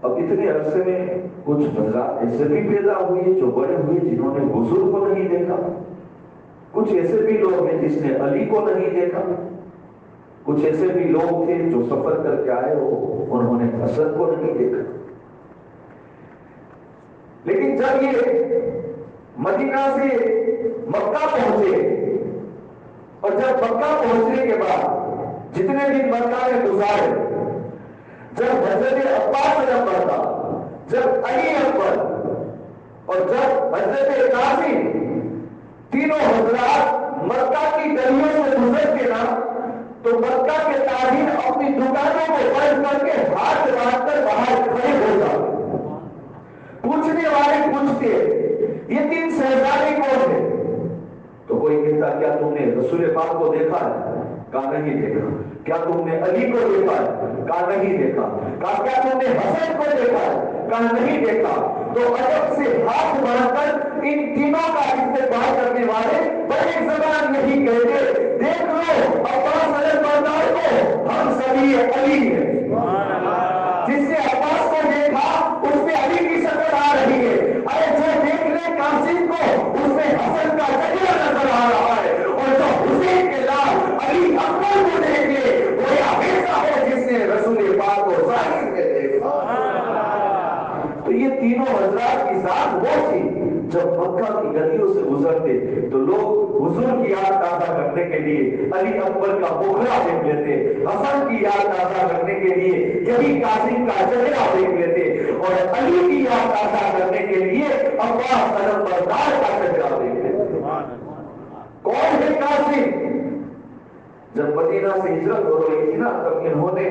[SPEAKER 3] اب اتنے عرصے میں کچھ حضرات ایسے بھی پیدا ہوئے جو بڑے ہوئے جنہوں نے حضور کو نہیں دیکھا، کچھ ایسے بھی لوگ ہیں جس نے علی کو نہیں دیکھا، کچھ ایسے بھی لوگ تھے جو سفر کر کے آئے ہو انہوں نے حسن کو نہیں دیکھا۔ لیکن جب یہ مدینہ سے مکہ پہنچے، اور جب مکہ پہنچنے کے بعد جتنے دن مکہ میں گزارے، جب حضرت عباس اکبر تھا، جب علی اکبر اور جب حضرت قاسم، تینوں حضرات مکہ کی گلیوں سے گزر کے نا، تو مکہ کے تاجر اپنی دکانوں کو بند کر کے ہاتھ باندھ کر باہر کھڑے ہو جاتے، پوچھنے والے پوچھتے یہ تین شہزادے کون ہیں؟ تو کوئی کہتا کیا تم نے رسول پاک کو دیکھا ہے؟ کہا نہیں دیکھا۔ کیا تم نے علی کو دیکھا ہے؟ کہا نہیں دیکھا۔ کہا کیا تم نے حسن کو دیکھا ہے؟ کہا نہیں دیکھا۔ تو عجب سے ہاتھ باندھ کر ان تینوں کا استقبال کرنے والے بڑے زبان نہیں کہتے دیکھ لو عباس بردار کو، ہم سبھی علی ہیں۔ جس نے عباس کو دیکھا اس میں علی کی شکل آ رہی ہے، ارے جو دیکھ لے قاسم کو اس میں حسن کا چہرہ نظر آ رہا ہے، اور جو حسین کے لال علی اکبر کو دیکھ لے وہ ایسا ہے جس نے رسول پاک کو ظاہر میں دیکھا۔ تو یہ تینوں حضرات کی ذات وہ تھی، جب مکہ کی گلیوں سے گزرتے تو لوگ حضور کی یاد تازہ کرنے کے لیے علی اکبر کا مکھڑا دیکھ لیتے، حسن کی یاد تازہ کرنے کے لیے یہی قاسم کا چہرہ دیکھ لیتے، اور علی کی یاد تازہ کرنے کے لیے عباس بردار کا چہرہ دیکھ لیتے۔ کون ہے قاسم؟ جب مدینہ سے ہجرت ہو رہی تھی نا، تب انہوں نے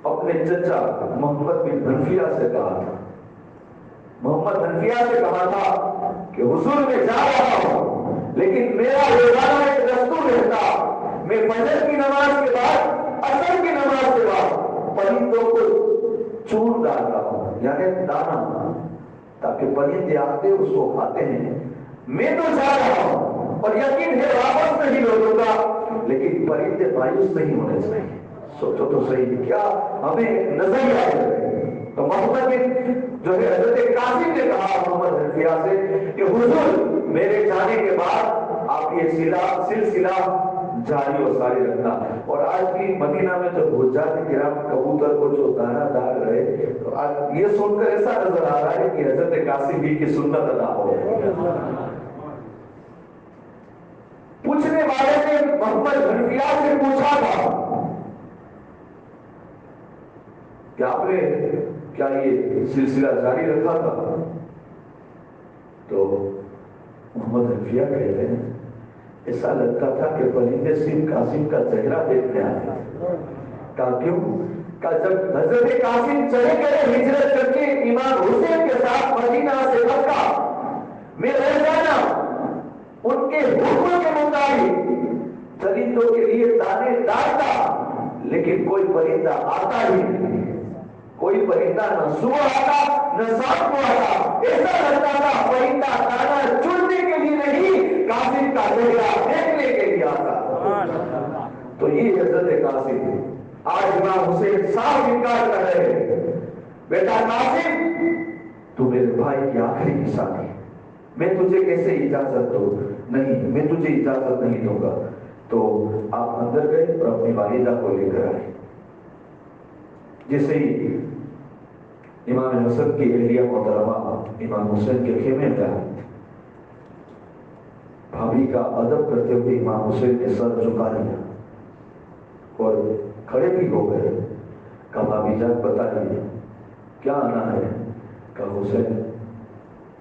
[SPEAKER 3] اپنے چچا محمد بن حنفیہ سے کہا تھا، محمد حنفیہ سے کہا تھا کہ حضور میں جا رہا ہوں، لیکن میرا روزانہ ایک دستور رہتا، میں فجر کی نماز کے بعد، عصر کی نماز کے بعد پرندوں کو چور ڈالتا ہوں، یعنی دانا، تاکہ پرندے آتے اس کو کھاتے ہیں۔ میں تو جا رہا ہوں اور یقین ہے واپس نہیں لوٹوں گا، لیکن پرندے مایوس نہیں ہونے چاہیے۔ سوچو تو صحیح، کیا ہمیں نظریہ ہے؟ تو محمد بن جو ہے حضرت قاسم نے کہا محمد حنفیہ سے کہ حضور میرے جانے کے بعد آپ یہ سلسلہ جاری و ساری رکھنا۔ اور آج بھی مدینہ میں جب حجاج کرام کبوتر کو جو دانا ڈال رہے، تو آج یہ سن کر ایسا نظر آ رہا ہے کہ حضرت قاسم بھی کی سنت ادا ہو۔ پوچھنے والے نے محمد حنفیہ سے پوچھا تھا کہ آپ نے کیا یہ سلسلہ جاری رکھا تھا؟ تو محمد حنفیہ کہتے ہیں ایسا لگتا تھا کہ پرندے صرف قاسم کا چہرہ دیکھنے آتے۔ کہا کیوں؟ کہا جب حضرت قاسم چلے گئے ہجرت کر کے امام حسین کے ساتھ مدینہ سے مکہ میں رہ جانا، ان کے حکم کے مطابق پرندوں کے لیے دانے ڈالتا، لیکن کوئی پرندہ آتا ہی نہیں، کوئی پرندہ نہ صبح آتا نہ شام کو آتا، ایسا لگتا تھا پرندہ دانا چننے کے لیے نہیں، قاسم کا چہرہ دیکھنے کے لیے آتا۔ تو یہ حضرت قاسم ہے۔ آج امام حسین صاحب انکار کر رہے ہیں، بیٹا قاسم تو میرے بھائی کی آخری نشانی ہے، میں تجھے کیسے اجازت دوں؟ نہیں، میں تجھے اجازت نہیں دوں گا۔ تو آپ اندر گئے اور اپنی والدہ کو لے کر آئے۔ جیسے ہی امام حسن کی اہلیہ محترمہ امام حسین کے خیمے میں آئی، بھابھی کا ادب کرتے ہوئے امام حسین نے سر جھکا لیا اور کھڑے بھی ہو گئے۔ کہا بھابھی جان بتائیے کیا آنا ہے؟ کہا حسین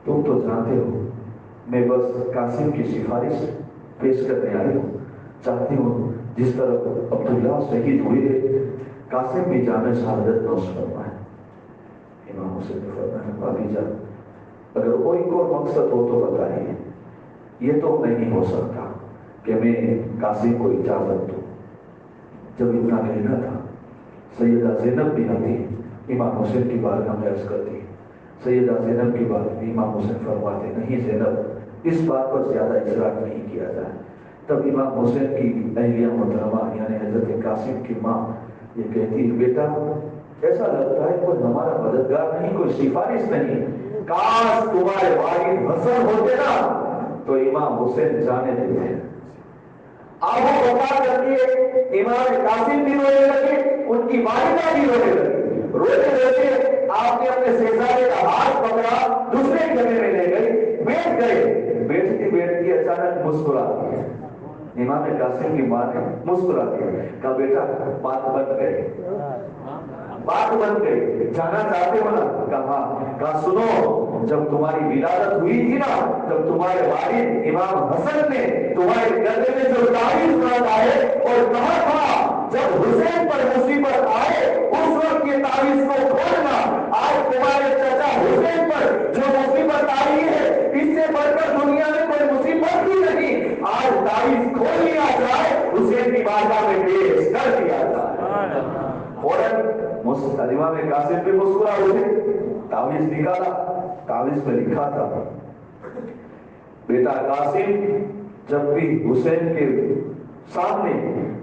[SPEAKER 3] تم تو جانتے ہو میں بس قاسم کی سفارش پیش کرنے آئی ہوں، چاہتی ہوں جس طرح عبداللہ شہید ہوئے قاسم بھی جامع شہادت نوش فرمائے۔ امام حسین نے فرمایا بھابھی جان اگر کوئی مقصد ہو تو بتائیے، یہ تو نہیں ہو سکتا کہ میں قاسم کو اجازت دوں۔ جب اتنا کہنا تھا سیدہ زینب بھی آتی، امام حسین کی بارگاہ میں عرض کرتی، سیدہ زینب کی بات امام حسین فرماتے نہیں زینب اس بات پر زیادہ اصرار نہیں کیا جائے۔ تب امام حسین کی اہلیہ محترمہ یعنی حضرت قاسم کی ماں یہ کہتی ہے بیٹا ایسا لگتا ہے کوئی ہمارا مددگار نہیں، کوئی سفارش نہیں، کاش تمہارے والد حسن ہوتے نا تو امام حسین جانے دیتے۔ آپ وہ بتا کرتی ہے امام قاسم بھی رونے لگے، ان کی والدہ بھی رونے لگی، روتے روتے آپ نے اپنے شہزادے کا ہاتھ پکڑا، دوسرے کمرے میں لے گئے امام قاسم کی ماں نے مسکرا دیا، کہا بیٹا بات بن گئی، بات بن گئی، جانا چاہتے ہو نا؟ کہا سنو، جب تمہاری ولادت ہوئی تھی نا، جب تمہارے والد امام حسن نے تمہارے گلے میں جو تعویذ لگائے اور کہا تھا جب حسین پر مصیبت آئے اس وقت یہ تعویذ کو کھولنا، آج تمہارے چچا حسین پر جو مصیبت آئی ہے اس سے بڑھ کر دنیا میں کوئی مصیبت بھی نہیں، آج تعویذ کھول لیا جائے، حسین کی بارگاہ میں پیش کر دیا جائے۔ فوراً امام قاسم پہ مسکرا ہوئے، تعویذ نکالا، تعویذ پہ لکھا تھا بیٹا قاسم جب بھی حسین کے سامنے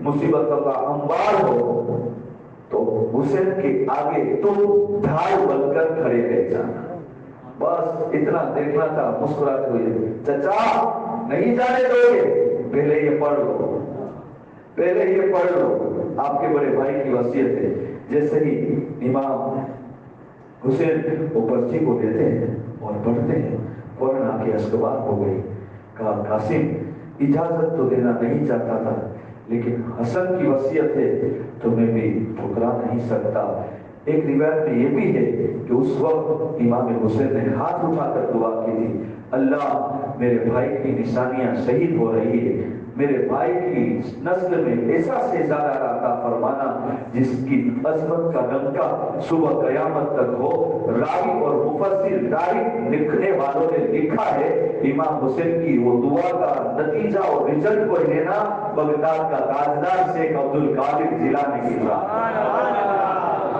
[SPEAKER 3] مصیبت کا انبار ہو تو حسین کے آگے تم ڈھال بن کر کھڑے رہ جانا، بس اتنا دیکھنا تھا۔ مسکراتے ہوئے چچا نہیں جانے دو گے، پہلے یہ پڑھ لو، پہلے یہ پڑھ لو، آپ کے بڑے بھائی کی وصیت ہے۔ جیسے ہی امام حسین وہ پرچی کو دیتے ہیں اور پڑھتے ہیں، فوراً آ کے اسکبار ہو گئی۔ کہا قاسم اجازت تو دینا نہیں چاہتا تھا لیکن حسن کی وصیت ہے تو میں بھی ٹھکرا نہیں سکتا۔ ایک روایت میں یہ بھی ہے کہ اس وقت امام حسین نے ہاتھ اٹھا کر دعا کی تھی، اللہ میرے بھائی کی نشانیاں شہید ہو رہی ہے، میرے بھائی کی نسل میں ایسا سے زیادہ عطا فرمانا جس کی عظمت کا ڈنکا صبح قیامت تک ہو۔ راوی اور مفسر تاریخ لکھنے والوں نے لکھا ہے امام حسین کی وہ دعا کا نتیجہ اور رزلٹ کو لینا بغداد کا تاجدار شیخ عبد القادر جیلانی کی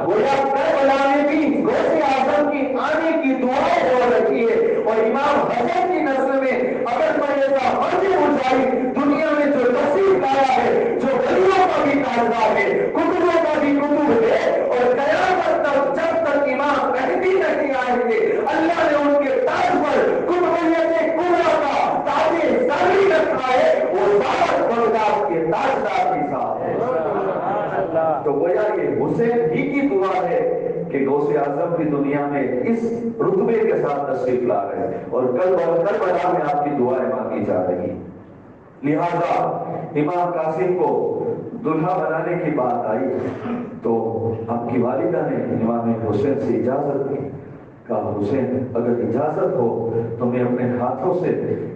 [SPEAKER 3] گویا کربلا میں بھی غوث اعظم کی آنے کی دعائیں ہو رہی ہے، اور امام حسن کی نسل میں اگر کوئی ایسا مرد مجاہد دنیا میں جو نصیب لایا ہے، جو ولیوں کا بھی تاجدار ہے، کتبوں کا بھی کتب ہے، اور قیامت تک جب تک امام مہدی نہیں آئیں گے اللہ نے ان کے تاج پر قطبیت کبریٰ کا تاج سری رکھا ہے، وہ سارا بغداد کے تاجدار کی صاحب ہے۔ تو گویا یہ حسین ہی کی دعا ہے کہ غوث اعظم کی دنیا میں اس رتبے کے ساتھ تشریف لا رہے ہیں، اور کربلا میں آپ کی دعائیں مانگی جا رہی۔ لہذا امام قاسم کو دلہا بنانے کی بات آئی تو آپ کی والدہ نے امام حسین سے اجازت دی، کہا حسین اگر اجازت ہو تو میں اپنے ہاتھوں سے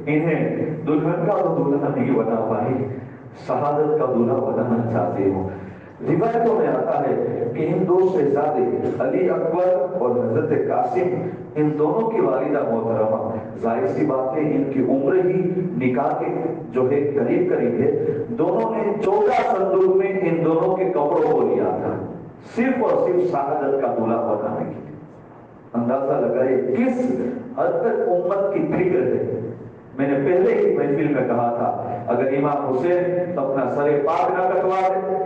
[SPEAKER 3] انہیں دلہن کا تو دلہا نہیں بنا پائی، شہادت کا دلہا بنانا چاہتی ہوں۔ روایتوں میں آتا ہے کہ ان دو شہزادے علی اکبر اور حضرت قاسم، ان دونوں کی والدہ محترمہ، ظاہر سی بات ہے ان کی عمر ہی نکاح کے جو ہے قریب قریب ہے، دونوں نے 14 صندوق میں ان دونوں کے کپڑوں کو لیا تھا صرف اور صرف شہادت کا دلہا بنانے کے لیے۔ اندازہ لگائے کس حد تک امت کی فکر ہے۔ میں نے پہلے ہی محفل میں کہا تھا اگر امام حسین اپنا سر پاک نہ کٹوا دے،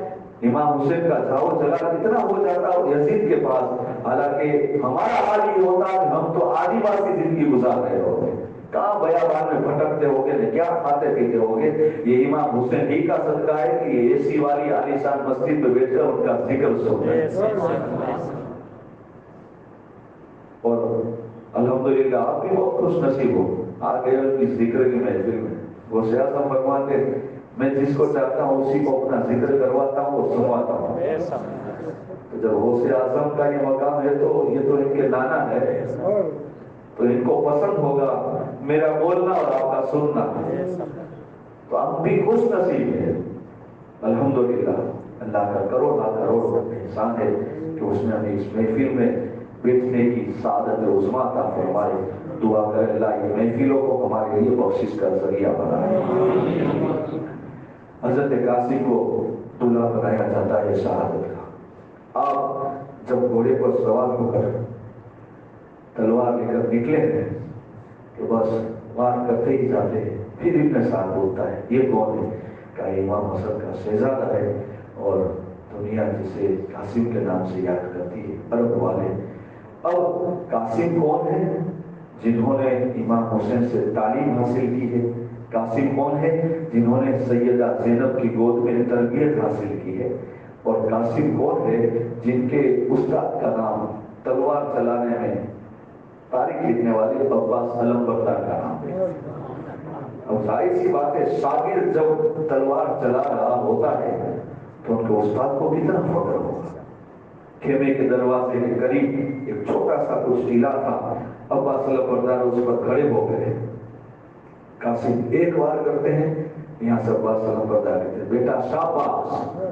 [SPEAKER 3] امام حسین کا جھاؤ جلا اتنا ہو جاتا یزید کے پاس، حالانکہ ہمارا حال یہ ہوتا کہ ہم تو آدیواسی زندگی گزار رہے ہوتے، کہاں بیابان میں بھٹکتے ہوگے، کیا کھاتے پیتے ہوگے۔ یہ امام حسین ہی کا صدقہ ہے کہ یہ اے سی والی عالیشان مسجد میں بیٹھ کر ان کا ذکر سنتے ہیں۔ اور الحمدللہ آپ بھی بہت خوش نصیب ہو، آ گئے اس ذکر کی محفل میں۔ غوث اعظم فرماتے میں جس کو چاہتا ہوں اسی کو اپنا ذکر کرواتا ہوں اور سنواتا ہوں۔ تو جب غوث اعظم کا یہ مقام ہے تو یہ تو ان کے نانا ہے، تو ان کو پسند ہوگا میرا بولنا اور آپ کا سننا، تو ہم بھی خوش نصیب ہیں۔ الحمدللہ اللہ کا کروڑ احسان ہے کہ اس نے ہمیں اس محفل میں بیٹھنے کی سعادت عظمیٰ عطا فرمائے۔ دعا کرے اللہ یہ محفلوں کو ہمارے لیے بخشش کا ذریعہ بنائے۔ حضرت قاسم کو دلہا بنایا جاتا ہے شہادت کا۔ آپ جب گھوڑے پر سوار ہو کر تلوار لے کر نکلے ہیں تو بس وار کرتے ہی جاتے ہیں، پھر ابن سعد بولتا ہے یہ کون ہے؟ کہ امام حسن کا شہزادہ ہے اور دنیا جسے قاسم کے نام سے یاد کرتی ہے، عرب والے۔ اب قاسم کون ہے؟ جنہوں نے امام حسین سے تعلیم حاصل کی ہے۔ قاسم کون ہے؟ جنہوں نے سیدہ زینب کی گود میں تربیت حاصل کی ہے۔ اور قاسم کون ہے؟ جن کے استاد کا نام تلوار چلانے میں تاریخ لکھنے والے عباس علم بردار کا نام ہے۔ اب ظاہر سی بات ہے شاگرد جب تلوار چلا رہا ہوتا ہے تو ان کے استاد کو کتنا فخر ہوگا. خیمے کے دروازے کے قریب ایک چھوٹا سا کچھ ٹیلا تھا. ابا صلی بردار اس پر کھڑے ہو گئے. قاسم ایک وار کرتے ہیں, یہاں سے ابا صلی بردار کہتے ہیں بیٹا شاباش.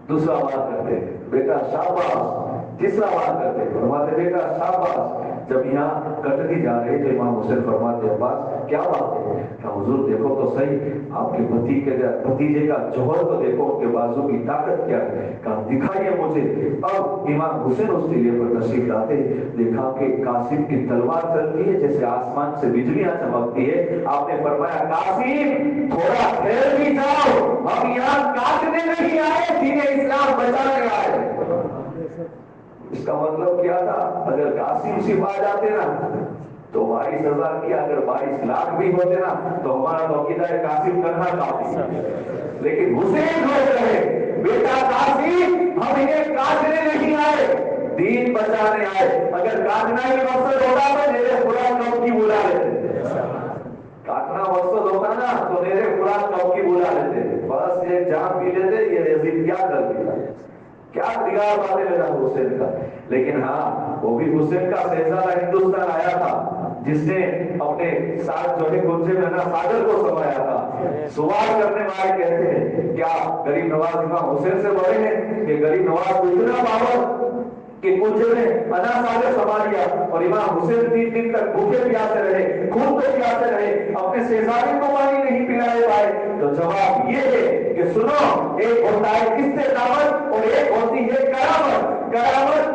[SPEAKER 3] دوسرا وار کرتے ہیں بیٹا شاباش. تیسرا وار کرتے ہیں فرماتے بیٹا شاباش. جب یہاں کٹتی جا رہے تو امام حسین فرماتے عباس کیا بات ہے؟ کہ حضور دیکھو تو صحیح آپ کے بھتیجے کا جوہر تو دیکھو, ان کے بازو کی طاقت کیا ہے, کہا دکھائیے مجھے. اب امام حسین اس کے لیے پر تشریف لاتے, دیکھا کہ قاسم کی تلوار چلتی ہے جیسے آسمان سے بجلیاں چمکتی ہے. آپ نے فرمایا قاسم تھوڑا ٹھہر بھی جاؤ, ہم یہاں کاٹنے نہیں آئے, دین اسلام بچانے آئے. اس کا مطلب کیا تھا؟ اگر قاسم صرف آ جاتے نا تو 22,000 کیا, اگر 22 لاکھ بھی ہوتے نا تو ہمارا تو عقیدہ ہے قاسم کرنا کافی. لیکن حسین روک رہے بیٹا قاسم ہم انہیں کاٹنے نہیں آئے, دین بچانے آئے. اگر کاٹنا ہی مقصد ہوتا تو میرے قرآن نوکی بلا لیتے. کاٹنا مقصد ہوتا نا تو میرے قرآن نوکی بلا لیتے, بس ایک جان پی لیتے. یہ یزید کیا کر دیا, کیا بگاڑ باتیں میرا حسین کا. لیکن ہاں وہ بھی حسین کا شہزادہ ہندوستان آیا تھا جس نے اپنے ساتھ جو ہے گنجے میں نا ساگر کو سمایا تھا. سوال کرنے والے کہتے ہیں کیا غریب نواز امام حسین سے بڑے ہیں کہ غریب نواز کو اتنا پاور کہ گنجے میں انا ساگر سما لیا اور امام حسین 3 دن تک بھوکے پیاسے رہے, خون تو پیاسے رہے, اپنے شہزادے کو پانی نہیں پلائے پائے. تو جواب یہ ہے کہ سنو, ایک ہوتا ہے استقامت اور ایک ہوتی ہے کرامت. کرامت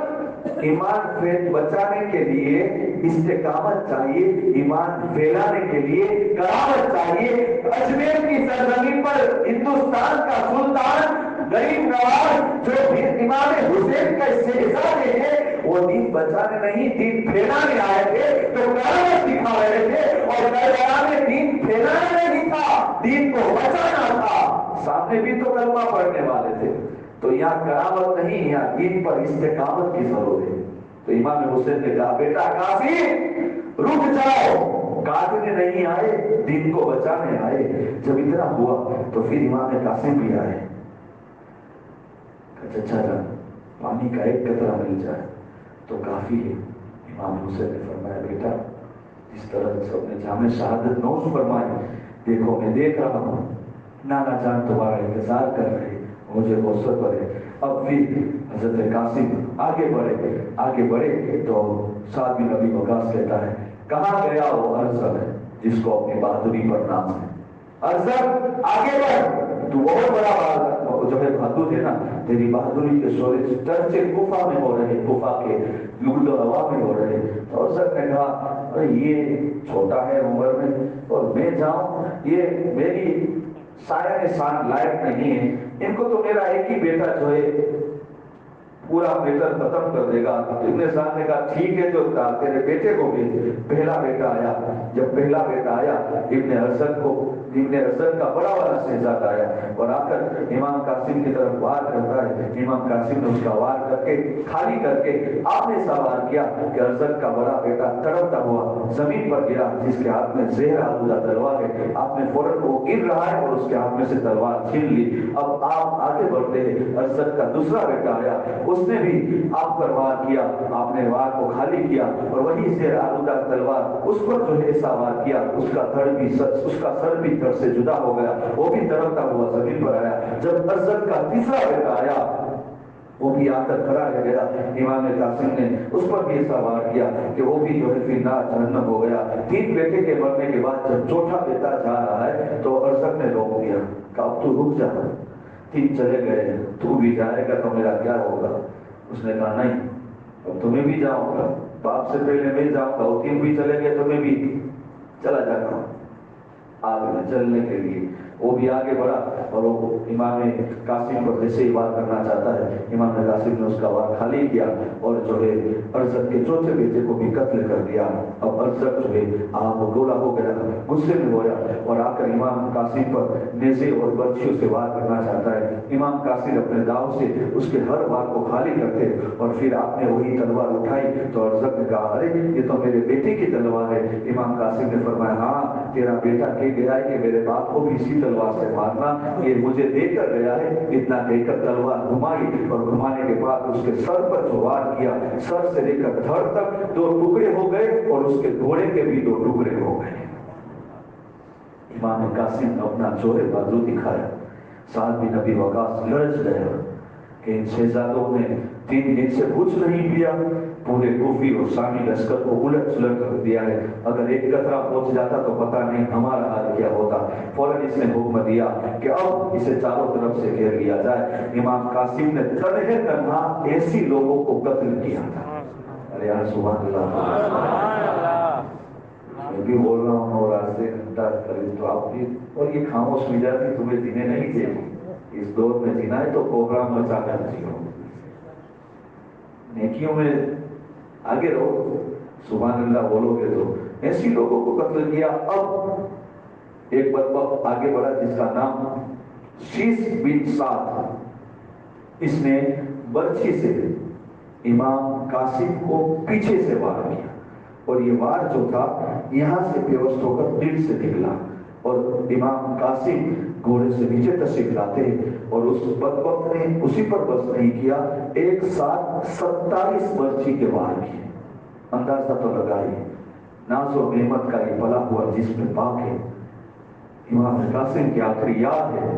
[SPEAKER 3] ایمان بچانے کے لیے استقامت چاہیے, ایمان پھیلانے کے لیے کرامت چاہیے. اجمیر کی سرزمین پر ہندوستان کا سلطان غریب نواز جو امام حسین کا شہزادے ہیں, وہ دین بچانے نہیں دین پھیلانے آئے تھے. تو کرامت دکھا رہے تھے اور کربلا میں دین پھیلانا نہیں تھا, دین کو بچانا تھا. سامنے بھی تو کلمہ پڑھنے والے تھے. تو یہاں کرامت نہیں, یہاں دین پر استقامت کی ضرورت ہے. تو امام حسین نے کہا بیٹا قاسم رک جاؤ, کاٹنے نہیں آئے, دین کو بچانے آئے. جب اتنا ہوا تو پھر امام قاسم بھی آئے. چچا جان پانی کا ایک قطرہ مل جائے تو کافی ہے. امام حسین نے فرمایا بیٹا اس طرح سب نے جامع شہادت نوش فرمائی, دیکھو میں دیکھ رہا ہوں نانا جان تمہارا انتظار کر رہے, مجھے غصہ پڑے. اب پھر حضرت قاسم آگے بڑھے تو سعد بن ابی وقاص کہتا ہے کہاں گیا وہ ارزل ہے جس کو اپنی بہادری پر نام ہے. ارزل آگے بڑھ, تو بہت بڑا بہادر جو ہے بہادر ہے نا, تیری بہادری کے شعلے چرچے کوفہ میں ہو رہے, کوفہ کے لغت و روا میں ہو رہے. تو ارزل نے کہا یہ چھوٹا ہے عمر میں اور میں جاؤں, یہ میری سایہ نشان لائق نہیں ہے. ان کو تو میرا ایک ہی بیٹا جو ہے پورا میٹر ختم کر دے گا. ابن سعد نے کہا ٹھیک ہے جو تیرے بیٹے کو بھی. پہلا بیٹا آیا, جب پہلا بیٹا آیا ابن ارسل کا بڑا والا شہزادہ آیا اور آ کر امام قاسم کی طرف وار کرتا ہے. امام قاسم نے اس کا وار کر کے خالی کر کے آپ نے ایسا وار کیا کہ ارسل کا بڑا بیٹا تڑپتا ہوا زمین پر گرا, جس کے ہاتھ میں زہر آلودہ تلوار ہے. آپ نے فوراً وہ گر رہا ہے اور اس کے ہاتھ میں سے تلوار چھین لی. اب آپ آگے بڑھتے ہیں, ارسل کا دوسرا بیٹا آیا, اس نے بھی آپ پر وار کیا, آپ نے وار کو خالی کیا اور وہی زہر آلودہ تلوار اس پر جو ہے ایسا وار کیا, اس کا سر بھی دھڑ سے جدا ہو گیا, وہ بھی تڑپتا ہوا زمین پر آیا. جب ارسل کا تیسرا بیٹا آیا وہ بھی آ کر کھڑا رہ گیا. امام قاسم نے اس پر بھی ایسا وار کیا کہ وہ بھی جو ہے پھر نہ جہنم ہو گیا. 3 بیٹے کے مرنے کے بعد جب چوتھا بیٹا جا رہا ہے تو ارسل نے روک دیا, کہا اب تو رک جا, 3 چلے گئے, تو بھی جائے گا تو میرا کیا ہوگا. اس نے کہا نہیں اب تمہیں بھی جاؤں گا, باپ سے پہلے میں جاؤں گا. وہ 3 بھی چلے گئے تو میں بھی چلا جاتا ہوں. آگ میں جلنے کے لیے وہ بھی آگے بڑھا اور وہ امام قاسم پر جیسے ہی وار کرنا چاہتا ہے، امام قاسم نے اس کا وار خالی کیا اور جو ہے ارزق کے چوتھے بیٹے کو بھی قتل کر دیا۔ اب ارزق جو ہے آپ گولا ہو گیا، غصے میں ہو گیا اور آ کر امام قاسم پر نیزے اور برچھیوں سے وار کرنا چاہتا ہے۔ امام قاسم اپنے داؤ سے اس کے ہر وار کو خالی کرتے اور پھر آپ نے وہی تلوار اٹھائی تو ارزق نے کہا ارے یہ تو میرے بیٹے کی تلوار ہے۔ امام قاسم نے فرمایا ہاں تیرا بیٹا کہہ گیا ہے کہ میرے باپ کو بھی اسی تلوار سے مارنا، یہ مجھے دے کر گیا ہے۔ اتنا کہہ کر تلوار گھمائی اور گھمانے کے بعد اس کے سر پر جو وار کیا، سر سے لے کر دھڑ تک 2 ٹکڑے ہو گئے اور اس کے گھوڑے کے بھی 2 ٹکڑے ہو گئے۔ امام قاسم نے اپنا جوہر بازو دکھایا، سعد بن ابی وقاص لرز گئے کہ ان شہزادوں نے 3 دن سے کچھ نہیں پیا، پورے کوفی اور شامی لشکر کو الٹ سلٹ کر دیا ہے، اگر ایک قطرہ پہنچ جاتا تو پتہ نہیں ہمارا حال کیا ہوتا۔ فوراً اس نے حکم دیا کہ اب اسے چاروں طرف سے گھیر لیا جائے۔ امام قاسم نے تنہے تنہا ایسی لوگوں کو قتل کیا تھا۔ ارے یار سبحان اللہ، میں بھی بول رہا ہوں اور آج سے انتظار کریں تو آپ بھی، اور یہ خاموش مزاجی تمہیں جینے نہیں دے گی۔ اس دور میں جینا ہے تو پروگرام بچا کر جیو، نیکیوں میں آگے رہو، سبحان اللہ بولو گے تو۔ ایسی لوگوں کو قتل کیا۔ اب ایک بدبخت آگے بڑھا جس کا نام شیش بن سعد، اس نے برچھی سے امام قاسم کو پیچھے سے وار کیا اور یہ وار جو تھا یہاں سے پیوست ہو کر دل سے نکلا اور امام قاسم گھوڑے سے نیچے تشریف لاتے اور اس بدبخت نے اسی پر بس نہیں کیا، ایک ساتھ 27 برچھی کے وار کیے۔ اندازہ تو لگائیے ناز و نعمت کا یہ پلا ہوا جس میں پاک ہے، امام قاسم کی آخری یاد ہے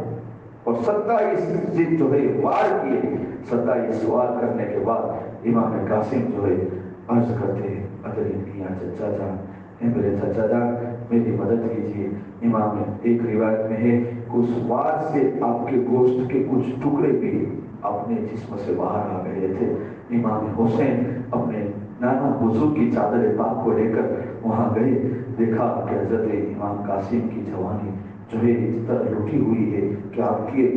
[SPEAKER 3] اور 27 جو ہے وار کیے۔ 27 وار کرنے کے بعد امام قاسم جو ہے عرض کرتے ہیں اگر میاں چچا جان، اے میرے چچا جان میری مدد کیجیے۔ امام ایک روایت میں ہے کہ اس وار سے آپ کے گوشت کے کچھ ٹکڑے بھی اپنے جسم سے باہر آ گئے تھے۔ امام حسین اپنے نانا بزرگ کی چادر پاک کو لے کر وہاں گئے، دیکھا کہ حضرت امام قاسم کی جوانی جو ہے اس طرح لٹی ہوئی ہے کہ آپ کے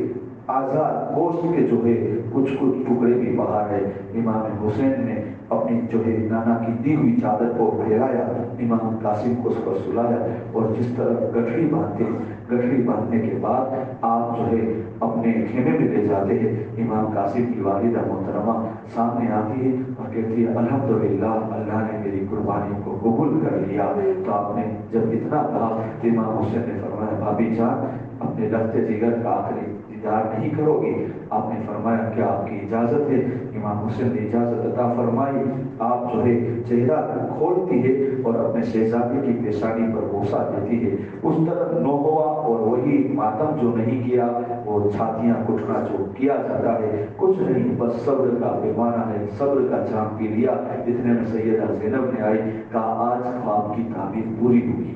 [SPEAKER 3] آزاد گوشت کے جو ہے کچھ ٹکڑے بھی باہر ہے۔ امام حسین نے اپنی جو ہے نانا کی دی ہوئی چادر کو پھیلایا، امام قاسم کو اس پر سلایا اور جس طرح گٹھڑی باندھتے، گٹھڑی باندھنے کے بعد آپ جو ہے اپنے خیمے میں لے جاتے ہیں۔ امام قاسم کی والدہ محترمہ سامنے آتی ہے اور کہتی ہے الحمدللہ اللہ نے میری قربانی کو قبول کر لیا۔ تو آپ نے جب اتنا کہا تو امام حسین نے فرمایا بھابھی جان اپنے لخت جگر کا آخری دیدار نہیں کرو گی؟ آپ نے فرمایا کیا آپ کی اجازت ہے؟ امام حسین نے اجازت عطا فرمائی۔ آپ جو ہے چہرہ کھولتی ہے اور اپنے شہزادے کی پیشانی پر بوسہ دیتی ہے۔ اس طرح نو ہوا اور وہی ماتم جو نہیں کیا، وہ چھاتیاں کٹنا جو کیا جاتا ہے کچھ نہیں، بس صبر کا پیمانہ ہے، صبر کا جام پی لیا۔ اتنے میں سیدہ زینب نے آئی، کہا آج خواب کی تعبیر پوری ہوئی۔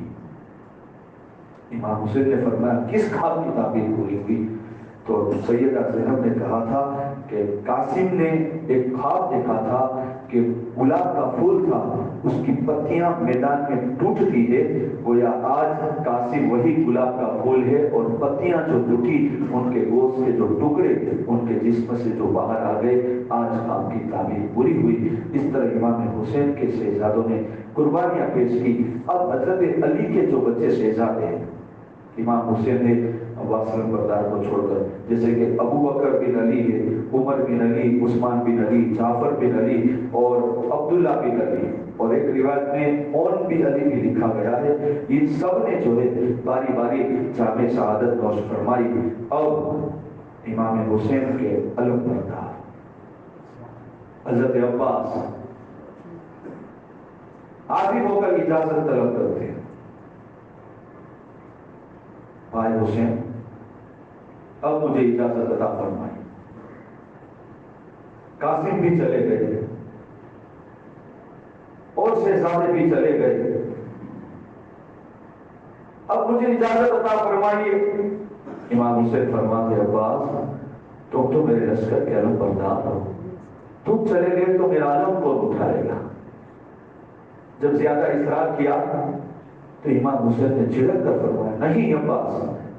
[SPEAKER 3] امام حسین نے فرمایا کس خواب کی تعبیر پوری ہوئی؟ تو سیدہ زینب نے کہا تھا کہ قاسم نے ایک خواب دیکھا تھا کہ گلاب کا پھول تھا، اس کی پتیاں میدان میں ٹوٹتی ہے، گویا آج قاسم وہی گلاب کا پھول ہے اور پتیاں جو ٹوٹی ان کے گوشت کے جو ٹکڑے ان کے جسم سے جو باہر آ گئے، آج خواب کی تعبیر پوری ہوئی۔ اس طرح امام حسین کے شہزادوں نے قربانیاں پیش کی۔ اب حضرت علی کے جو بچے شہزادے ہیں، امام حسین نے عباس بردار کو چھوڑ کر، جیسے کہ ابو بکر بن علی ہے، عمر بن علی، عثمان بن علی، جعفر بن علی اور عبداللہ بن علی، اور ایک روایت میں اون بن علی بھی لکھا گیا ہے، ان سب نے جو ہے باری باری جام شہادت نوش فرمائی۔ اب امام حسین کے علم بردار حضرت عباس عازم ہو کر اجازت طلب کرتے ہیں، بھائی حسین اب مجھے اجازت عطا فرمائی۔ قاسم بھی چلے گئے اور شہزادے بھی چلے گئے، اب مجھے اجازت عطا فرمائیے۔ امام حسین فرماتے عباس تم تو میرے لشکر کے علم بردار ہو، تم چلے گئے تو میرا علم کون اٹھائے گا؟ جب زیادہ اصرار کیا تو امام حسین نے جھڑک کر فرمایا نہیں عباس،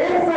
[SPEAKER 3] 100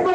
[SPEAKER 3] 100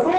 [SPEAKER 3] 100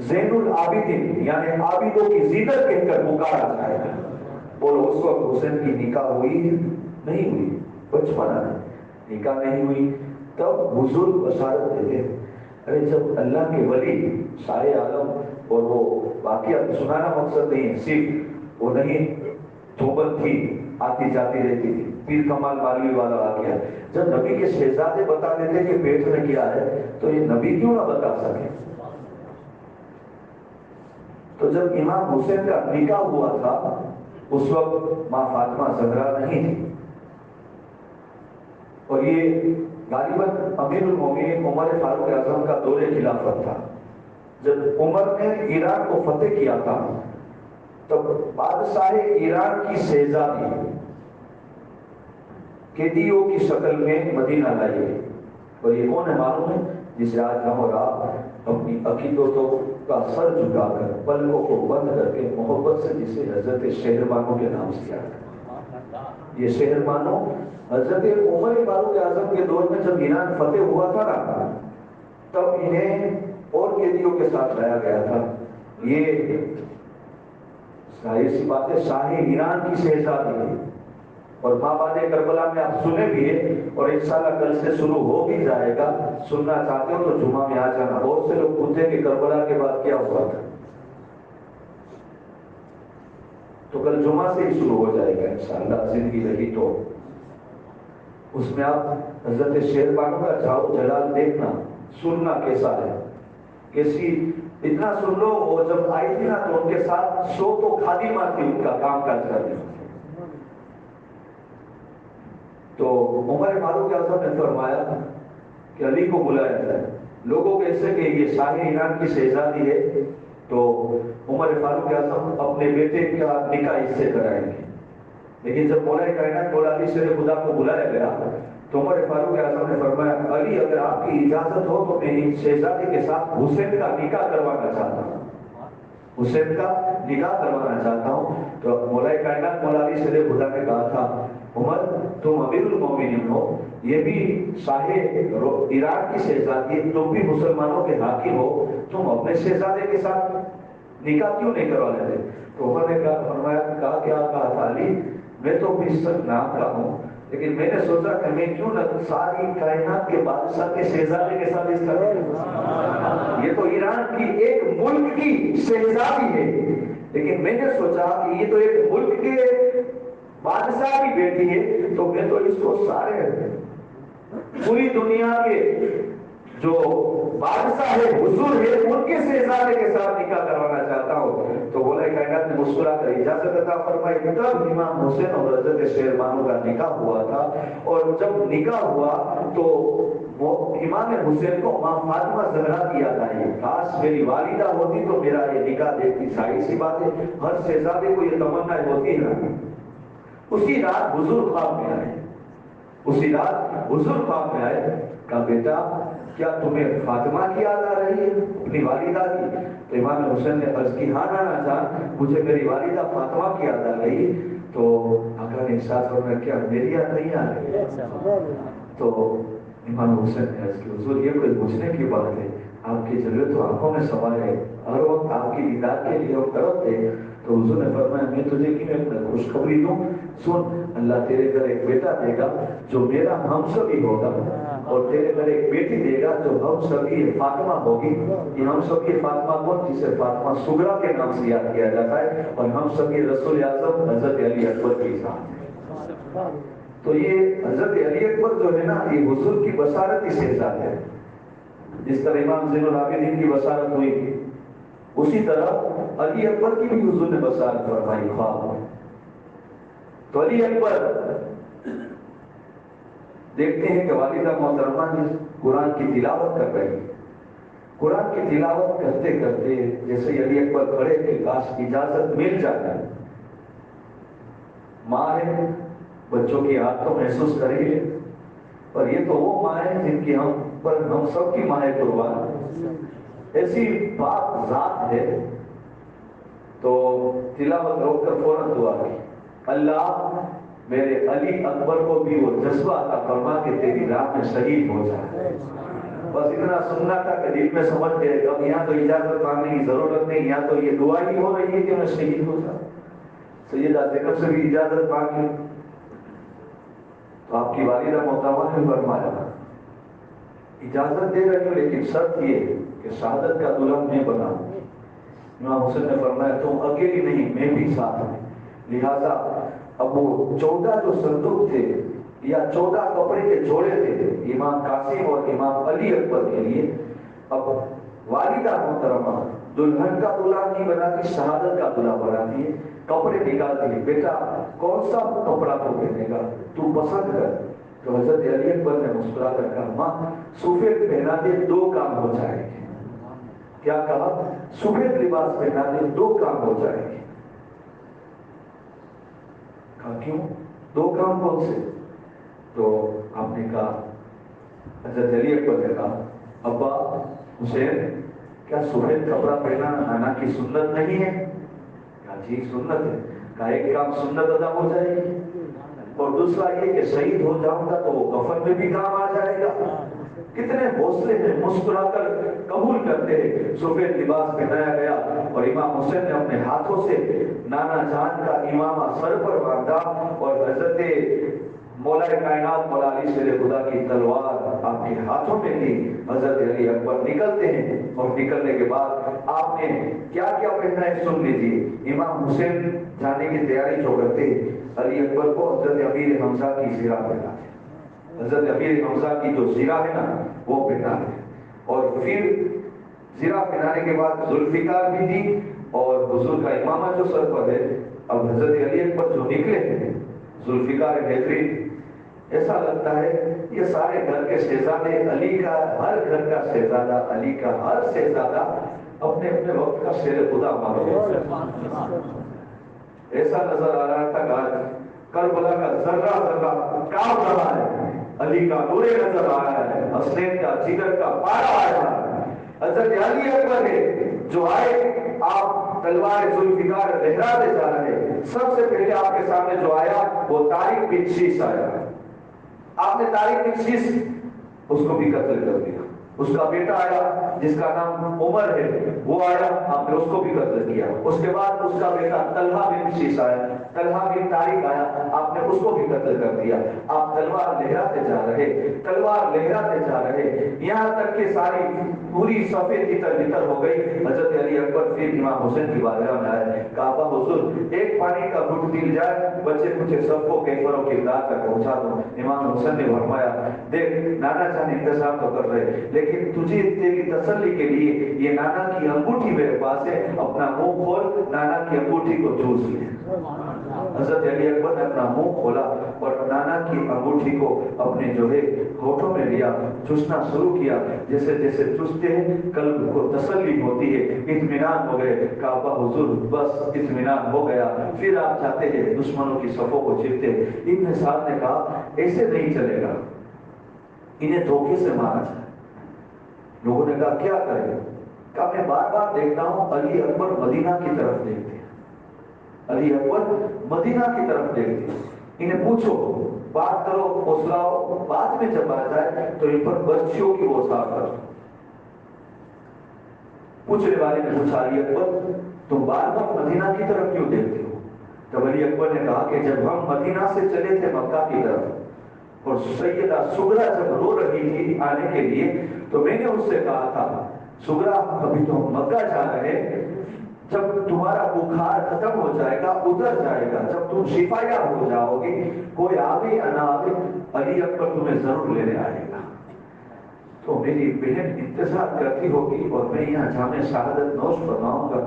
[SPEAKER 3] زین العابدین یعنی عابدوں کی زینت کہہ کر پکارا جائے گا۔ بولو اس وقت حسین کی نکاح ہوئی نہیں ہوئی؟ بچپنا نکاح نہیں ہوئی، تب بزرگ بشارت دیتے ارے جب اللہ کے ولی شاہ عالم، اور وہ واقعہ سنانا مقصد نہیں ہے، صرف وہ نہیں توبت تھی آتی جاتی رہتی تھی، پیر کمال بالوی والا واقعہ، جب نبی کے شہزادے بتا دیتے کہ پیٹ میں کیا ہے تو یہ نبی کیوں نہ بتا سکے؟ تو جب امام حسین کا نکاح ہوا تھا اس وقت ماں فاطمہ زہرا نہیں تھی، اور یہ غالباً امیر المومنین عمر فاروق اعظم کا دور خلافت تھا۔ جب عمر نے ایران کو فتح کیا تھا تب بادشاہ ایران کی شہزادی قیدیوں کی شکل میں مدینہ لائی گئی، اور یہ کون ہے معلوم ہے؟ جسے آج ہم اور آپ اپنی عقیدتوں کا سر جھکا کر پلکوں کو بند کر کے محبت سے جسے حضرت شہربانو کے نام سے یاد کرتے۔ یہ شہربانو حضرت عمر فاروق اعظم کے دور میں جب ایران فتح ہوا تھا نا، تب انہیں اور قیدیوں کے ساتھ لایا گیا تھا۔ یہ ظاہر سی بات ہے شاہ ایران کی شہزادی ہے، اور مابعد کربلا میں آپ سنے بھی ہے، اور انشاءاللہ کل سے شروع ہو بھی جائے گا۔ سننا چاہتے ہو تو جمعہ میں آ جانا۔ بہت سے لوگ پوچھتے کہ کربلا کے بعد کیا ہوا تھا، تو کل جمعہ سے ہی شروع ہو جائے گا انشاءاللہ، زندگی رہی تو۔ اس میں آپ حضرت شہربانو کا جاؤ جلال دیکھنا، سننا کیسا ہے، کیسی، اتنا سن لو وہ جب آئی تھی نا تو ان کے ساتھ 100 تو خادمہ تھی ان کا کام کاج کرنے۔ تو عمر فاروق اعظم نے فرمایا کہ علی کو بلایا جائے، لوگوں کیسے کہ یہ شاہ ایران کی شہزادی ہے، تو عمر فاروق اعظم اپنے بیٹے کا نکاح اس سے کرائیں گے۔ لیکن جب مولا کائنات مولا علی شیر خدا کو بلایا گیا تو عمر فاروق اعظم نے فرمایا علی اگر آپ کی اجازت ہو تو میں اس شہزادی کے ساتھ حسین کا نکاح کروانا چاہتا ہوں، حسین کا نکاح کروانا چاہتا ہوں۔ تو مولا کائنات مولا علی شیر خدا نے کہا تھا عمر تم امیر المومنین ہو، یہ بھی شاہ ایران کی شہزادی ہے، تم بھی مسلمانوں کے حاکم ہو، تم اپنے شہزادے کے ساتھ نکاح کیوں نہیں کروا لیتے؟ تو عمر نے کہا کیا کہا تھا علی، میں تو بھی سب نام کا ہوں، لیکن میں نے سوچا کہ میں کیوں نہ ساری کائنات کے بادشاہ کے شہزادے کے ساتھ اس طرح، یہ تو ایران کی ایک ملک کی شہزادی ہے، لیکن میں نے سوچا کہ یہ تو ایک ملک کے بادشاہ کی بیٹی ہے، تو میں تو اس کو سارے پوری دنیا کے جو بادشاہ ہے حضور ہے ان کے شہزادے کے ساتھ نکاح کروانا چاہتا ہوں۔ تو مولا کائنات نے مسکرا کر اجازت عطا فرمائی۔ تب امام حسین اور حضرت شہربانو کا نکاح ہوا تھا، اور جب نکاح ہوا تو امام حسین کو ماں فاطمہ زہرا کی یاد آئی، کاش میری والدہ ہوتی تو میرا یہ نکاح دیکھتی۔ ظاہر سی بات ہے ہر شہزادے کو یہ تمنا ہوتی ہے نا۔ اسی رات حضور خواب میں آئے، اسی رات حضور خواب میں آئے، کہا بیٹا کیا تمہیں فاطمہ کی یاد آ رہی ہے اپنی والدہ کی؟ تو امام حسین نے عرض کی ہاں نانا جان مجھے میری والدہ فاطمہ کی یاد آ رہی۔ تو آقا نے ارشاد فرمایا کیا میری یاد نہیں آ رہی؟ تو امام حسین نے عرض کی حضور یہ کوئی پوچھنے کی بات ہے، آپ کی جلوے تو آنکھوں میں سوال ہے، ہر وقت آپ کی دیدار کے لیے ہم طرف تھے۔ تو حضور نے فرمایا میں تجھے کیوں خوشخبری دوں، سن اللہ تیرے گھر ایک بیٹا دے گا جو میرا ہم سبھی ہوگا، اور تیرے گھر ایک بیٹی دے گا جو ہم سبھی فاطمہ ہوگی۔ یہ ہم سبھی فاطمہ کون؟ جسے فاطمہ صغریٰ کے نام سے یاد کیا جاتا ہے، اور ہم سبھی رسول اعظم حضرت علی اکبر کی ذات ہے۔ تو یہ حضرت علی اکبر جو ہے نا یہ حضور کی بشارت ہی شہزاد ہے، جس طرح امام زین العابدین کی بشارت ہوئی تھی اسی طرح علی اکبر کی بھی حضور نے بشارت فرمائی خواب میں۔ تو علی اکبر دیکھتے ہیں کہ والدہ محترمہ نے قرآن کی تلاوت کر رہی، قرآن کی تلاوت کرتے کرتے جیسے علی اکبر کھڑے کہ کاش اجازت مل جاتا ہے، ماں ہے بچوں کی عادتوں محسوس کری ہے، اور یہ تو وہ ماں ہے جن کی ہم سب کی ماں قربان، ایسی بات ذات ہے۔ تو تلاوت روک کر فوراً دعا کی اللہ میرے علی اکبر کو بھی وہ جذبہ عطا فرما کہ تیری راہ میں شہید ہو جائے، بس اتنا سننا تھا کہ دل میں سمجھ گئے اب یہاں تو اجازت مانگنے کی ضرورت نہیں، یہاں تو یہ دعا ہی ہو رہی ہے کہ میں شہید ہو جاؤں۔ سیدہ زینب سے بھی اجازت مانگی تو آپ کی والدہ محترمہ نے فرمایا اجازت دے رہی ہوں لیکن شرط یہ کہ شہادت کا دلہا میں بناؤں۔ امام حسین نے فرمایا تم اکیلی نہیں، میں بھی ساتھ ہوں۔ لہذا اب وہ 14 جو صندوق تھے یا 14 کپڑے کے جوڑے تھے امام قاسم اور امام علی اکبر کے لیے، اب والدہ محترمہ دلہن کا دلہا نہیں بناتی، شہادت کا دلہا بناتی ہے۔ کپڑے نکالتی ہے، بیٹا کون سا کپڑا تو پہنے گا تو پسند کر۔ تو حضرت علی اکبر نے مسکرا کر کہا ماں سفید پہنا دے 2 کام ہو جائیں گے۔ کیا کہا؟ سفید لباس پہنا دے 2 کام ہو جائیں گے۔ کہا کیوں 2 کام کون سے؟ تو آپ نے کہا حضرت علی اکبر نے کہا ابا حسین کیا سفید کپڑا پہننا نانا کی سنت نہیں ہے؟ کہا جی سنت ہے۔ کہا ایک کام سنت ادا ہو جائے گی اور دوسرا یہ کہ شہید ہو جاؤں گا تو وہ کفن میں بھی کام آ جائے گا۔ کتنے حوصلے میں مسکرا کر قبول کرتے ہیں۔ سفید لباس پہنایا گیا اور امام حسین نے اپنے ہاتھوں سے نانا جان کا امامہ سر پر باندھا اور حضرت مولا کائنات مولا علی شیر خدا کی تلوار آپ کے ہاتھوں میں تھی۔ حضرت علی اکبر نکلتے ہیں اور نکلنے کے بعد آپ نے کیا کیا پہنا ہے سن لیجیے۔ امام حسین جانے کی تیاری جو کرتے علی اکبر کو حضرت امیر حمزہ کی زیرہ پہناتے، حضرت امیر حمزہ کی جو زیرہ ہے نا وہ پہناتے، اور پھر زیرہ پہنانے کے بعد ذوالفقار بھی تھی اور حضور کا امامہ جو سر پر ہے۔ اب حضرت علی اکبر جو نکلے ہیں ذوالفقار بہترین، ایسا لگتا ہے یہ سارے گھر کے شہزادے، علی کا ہر گھر کا شہزادہ، علی کا ہر شہزادہ اپنے اپنے وقت کا شیر خدا مانو۔ ایسا نظر آ رہا تھا کہ کربلا کا ذرہ ذرہ کانپ رہا ہے، علی کا نور نظر آ رہا ہے، حسنین کا جگر کا پارا آ رہا ہے۔ حضرت علی اکبر ہے جو آئے، آپ تلوار ذوالفقار لہراتے جا رہے، سب سے پہلے آپ کے سامنے جو آیا وہ طارق بن شیش آیا۔ آپ نے طارق بن شیش اس کو بھی قتل کر دیا۔ اس کا بیٹا آیا جس کا نام عمر ہے، وہ آیا، آپ نے اس کو بھی قتل کیا۔ اس کے بعد اس کا بیٹا طلحہ بن شیش آیا، طلحہ بن طارق آیا، آپ نے اس کو بھی قتل کر دیا۔ آپ تلوار لہراتے جا رہے، تلوار لہراتے جا رہے، یہاں تک کہ ساری پوری صفیں تتر بتر ہو گئی۔ حضرت علی اکبر پھر امام حسین کی بارگاہ میں آئے، کہا ابا حضور ایک پانی کا گھٹ مل جائے، بچے کچھ سب کو کیفر و کردار تک پہنچا دو۔ امام حسین نے فرمایا دیکھ نانا جان انتظام تو کر رہے، لیکن تجھے تیری تسلی کے لیے یہ نانا کی انگوٹھی میرے پاس ہے، اپنا منہ کھول نانا کی انگوٹھی کو چوس لے۔ حضرت علی اکبر نے اپنا منہ کھولا اور نانا کی انگوٹھی کو اپنے جو ہے ہونٹوں میں لیا، چوسنا شروع کیا۔ جیسے جیسے چوستے ہیں قلب کو تسلی ہوتی ہے، اطمینان ہو گئے۔ کعبہ حضور بس اطمینان ہو گیا۔ پھر آپ چاہتے ہیں دشمنوں کی صفوں کو چیرتے۔ ابن سعد نے کہا ایسے نہیں چلے گا، انہیں دھوکے سے مارا جائے۔ لوگوں نے کہا کیا کرے؟ کہا میں بار بار دیکھتا ہوں علی اکبر مدینہ کی طرف دیکھتے ہیں، علی اکبر مدینہ کی طرف دیکھتے ہیں، انہیں پوچھو بات کرو پوچھلاؤ، بعد میں جب آ جائے تو ان پر برچھیوں کی بوسار کرو۔ پوچھنے والے نے پوچھا علی اکبر تم بار بار مدینہ کی طرف کیوں دیکھتے ہو؟ تب علی اکبر نے کہا کہ جب ہم مدینہ سے چلے تھے مکہ کی طرف اور سیدہ سغرا جب رو رہی تھی آنے کے لیے، تو میں نے اس سے کہا تھا سغرا ابھی تو مکہ جا رہے، جب تمہارا بخار ختم ہو جائے گا ادھر جائے گا، جب تم شفایہ ہو جاؤ گے کوئی آوے یا نہ آوے علی اکبر تمہیں ضرور لینے آئے گا۔ تو میری بہن انتظار کرتی ہوگی اور میں یہاں جامع شہادت نوش فرماؤں گا،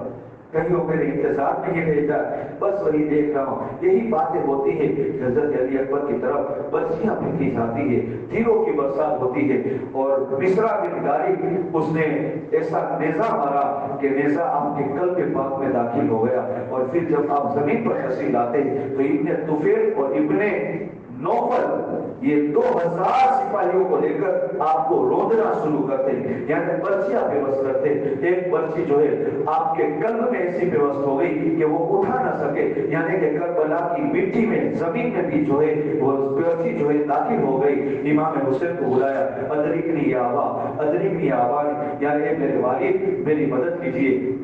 [SPEAKER 3] کہیں وہ میرے انتظار میں ہی رہ جائے، بس وہی دیکھ رہا ہوں۔ یہی باتیں ہوتی ہیں کہ حضرت علی اکبر کی طرف برچیاں پھینکی جاتی ہے، تیروں کی برسات ہوتی ہے، اور مصرع بن غالب اس نے ایسا نیزہ مارا کہ نیزہ آپ کے قلب پاک میں داخل ہو گیا، اور پھر جب آپ زمین پر تشریف لاتے تو ابن طفیل اور ابن نوفل یہ 2000 سپاہیوں کو لے کر آپ کو روندنا شروع کرتے ہیں، یعنی برچیاں بے بس کرتے ایک برچی جو ہے آپ کے قلب میں ایسی پیوست ہو گئی کہ وہ اٹھا نہ سکے، یعنی کہ کربلا کی مٹی میں زمین میں بھی جو ہے وہ برچی جو ہے داخل ہو گئی۔ امام حسین کو بلایا، ادرکنی یا ابا، ادرکنی یا ابا، یعنی میرے والد میری مدد کیجیے۔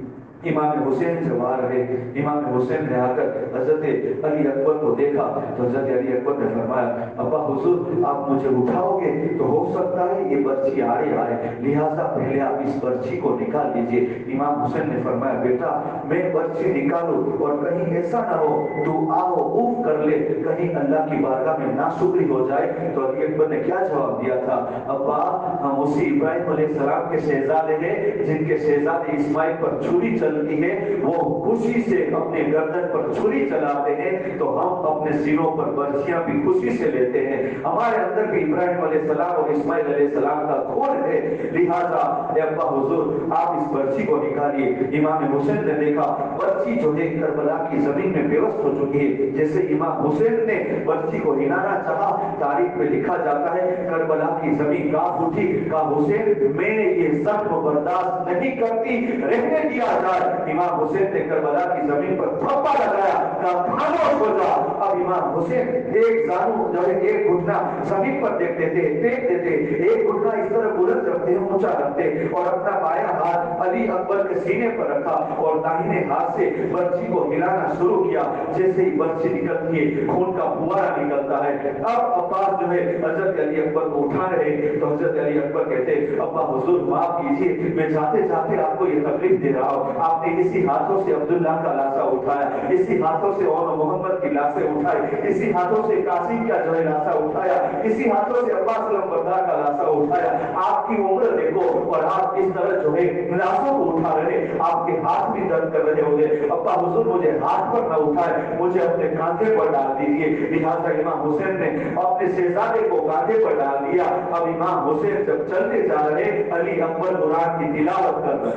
[SPEAKER 3] امام حسین جب آ رہے، امام حسین نے آ کر حضرت علی اکبر کو دیکھا تو حضرت علی اکبر نے فرمایا ابا حضور آپ مجھے اٹھاؤ گے تو ہو سکتا ہے یہ برچی آڑے آئے، لہٰذا پہلے آپ اس برچی کو نکال دیجئے۔ امام حسین نے فرمایا بیٹا میں برچی نکالوں اور کہیں ایسا نہ ہو تو آؤ اوف کر لے، کہیں اللہ کی بارگاہ میں ناشکری ہو جائے۔ تو علی اکبر نے کیا جواب دیا تھا؟ ابا ہم اسی ابراہیم علیہ السلام کے شہزادے ہیں جن کے شہزادے اسماعیل پر چھری چلتی ہے، وہ خوشی سے اپنے گردن پر چھری چلاتے ہیں تو ہم اپنے سینوں پر برچیاں بھی خوشی سے لیتے ہیں۔ ہمارے اندر بھی ابراہیم علیہ السلام اور اسماعیل علیہ السلام کا خون ہے، لہٰذا اے ابا حضور آپ اس برچی کو نکالیے۔ امام حسین نے دیکھا برچی جو ہے کربلا کی زمین میں پیوست ہو چکی ہے۔ جیسے امام حسین نے برچی کو ہلانا چاہا، تاریخ میں لکھا جاتا ہے کربلا کی زمین کانپ اٹھی، کہا حسین میں یہ زخم برداشت نہیں کرتی، رہنے دیا جائے۔ امام حسین نے کربلا کی زمین پر تھپا لگایا، کہا خاموش ہو جا۔ اب امام حسین ایک زانو جو ہے ایک گھٹنا زمین پر دیکھتے تھے، دیکھتے تھے، ایک گھٹنا اس طرح بلند رکھتے اونچا رکھتے اور اپنا بایاں ہاتھ علی اکبر کے سینے پر رکھا اور داہنے ہاتھ سے برچی کو ہلانا شروع کیا۔ جیسے ہی برچی نکلتی ہے خون کا فوارہ نکلتا ہے۔ اب عباس جو ہے حضرت علی اکبر کو اٹھا رہے تو حضرت علی اکبر کہتے ابا حضور معاف کیجیے، میں جاتے جاتے آپ کو یہ تکلیف دے رہا ہوں۔ آپ نے اسی ہاتھوں سے عبداللہ کا لاشا اٹھایا، اسی ہاتھوں سے اور محمد کی لاشیں اٹھائی، اسی ہاتھوں سے قاسم کا جو ہے لاشا اٹھایا، اسی ہاتھوں سے عباس لمبردار کا لاشا اٹھایا۔ آپ کی عمر دیکھو اور آپ اس طرح جو ہے لاشوں کو اٹھا رہے، آپ کے ہاتھ بھی درد کر رہے ہوں گے۔ ابا حضور مجھے ہاتھ پر نہ اٹھائے، مجھے اپنے کاندھے پر ڈال دیجیے۔ لہٰذا امام حسین نے اپنے شہزادے کو کاندھے پر ڈال دیا۔ اب امام حسین جب چلتے جا رہے، علی اکبر قرآن کی تلاوت کر رہے،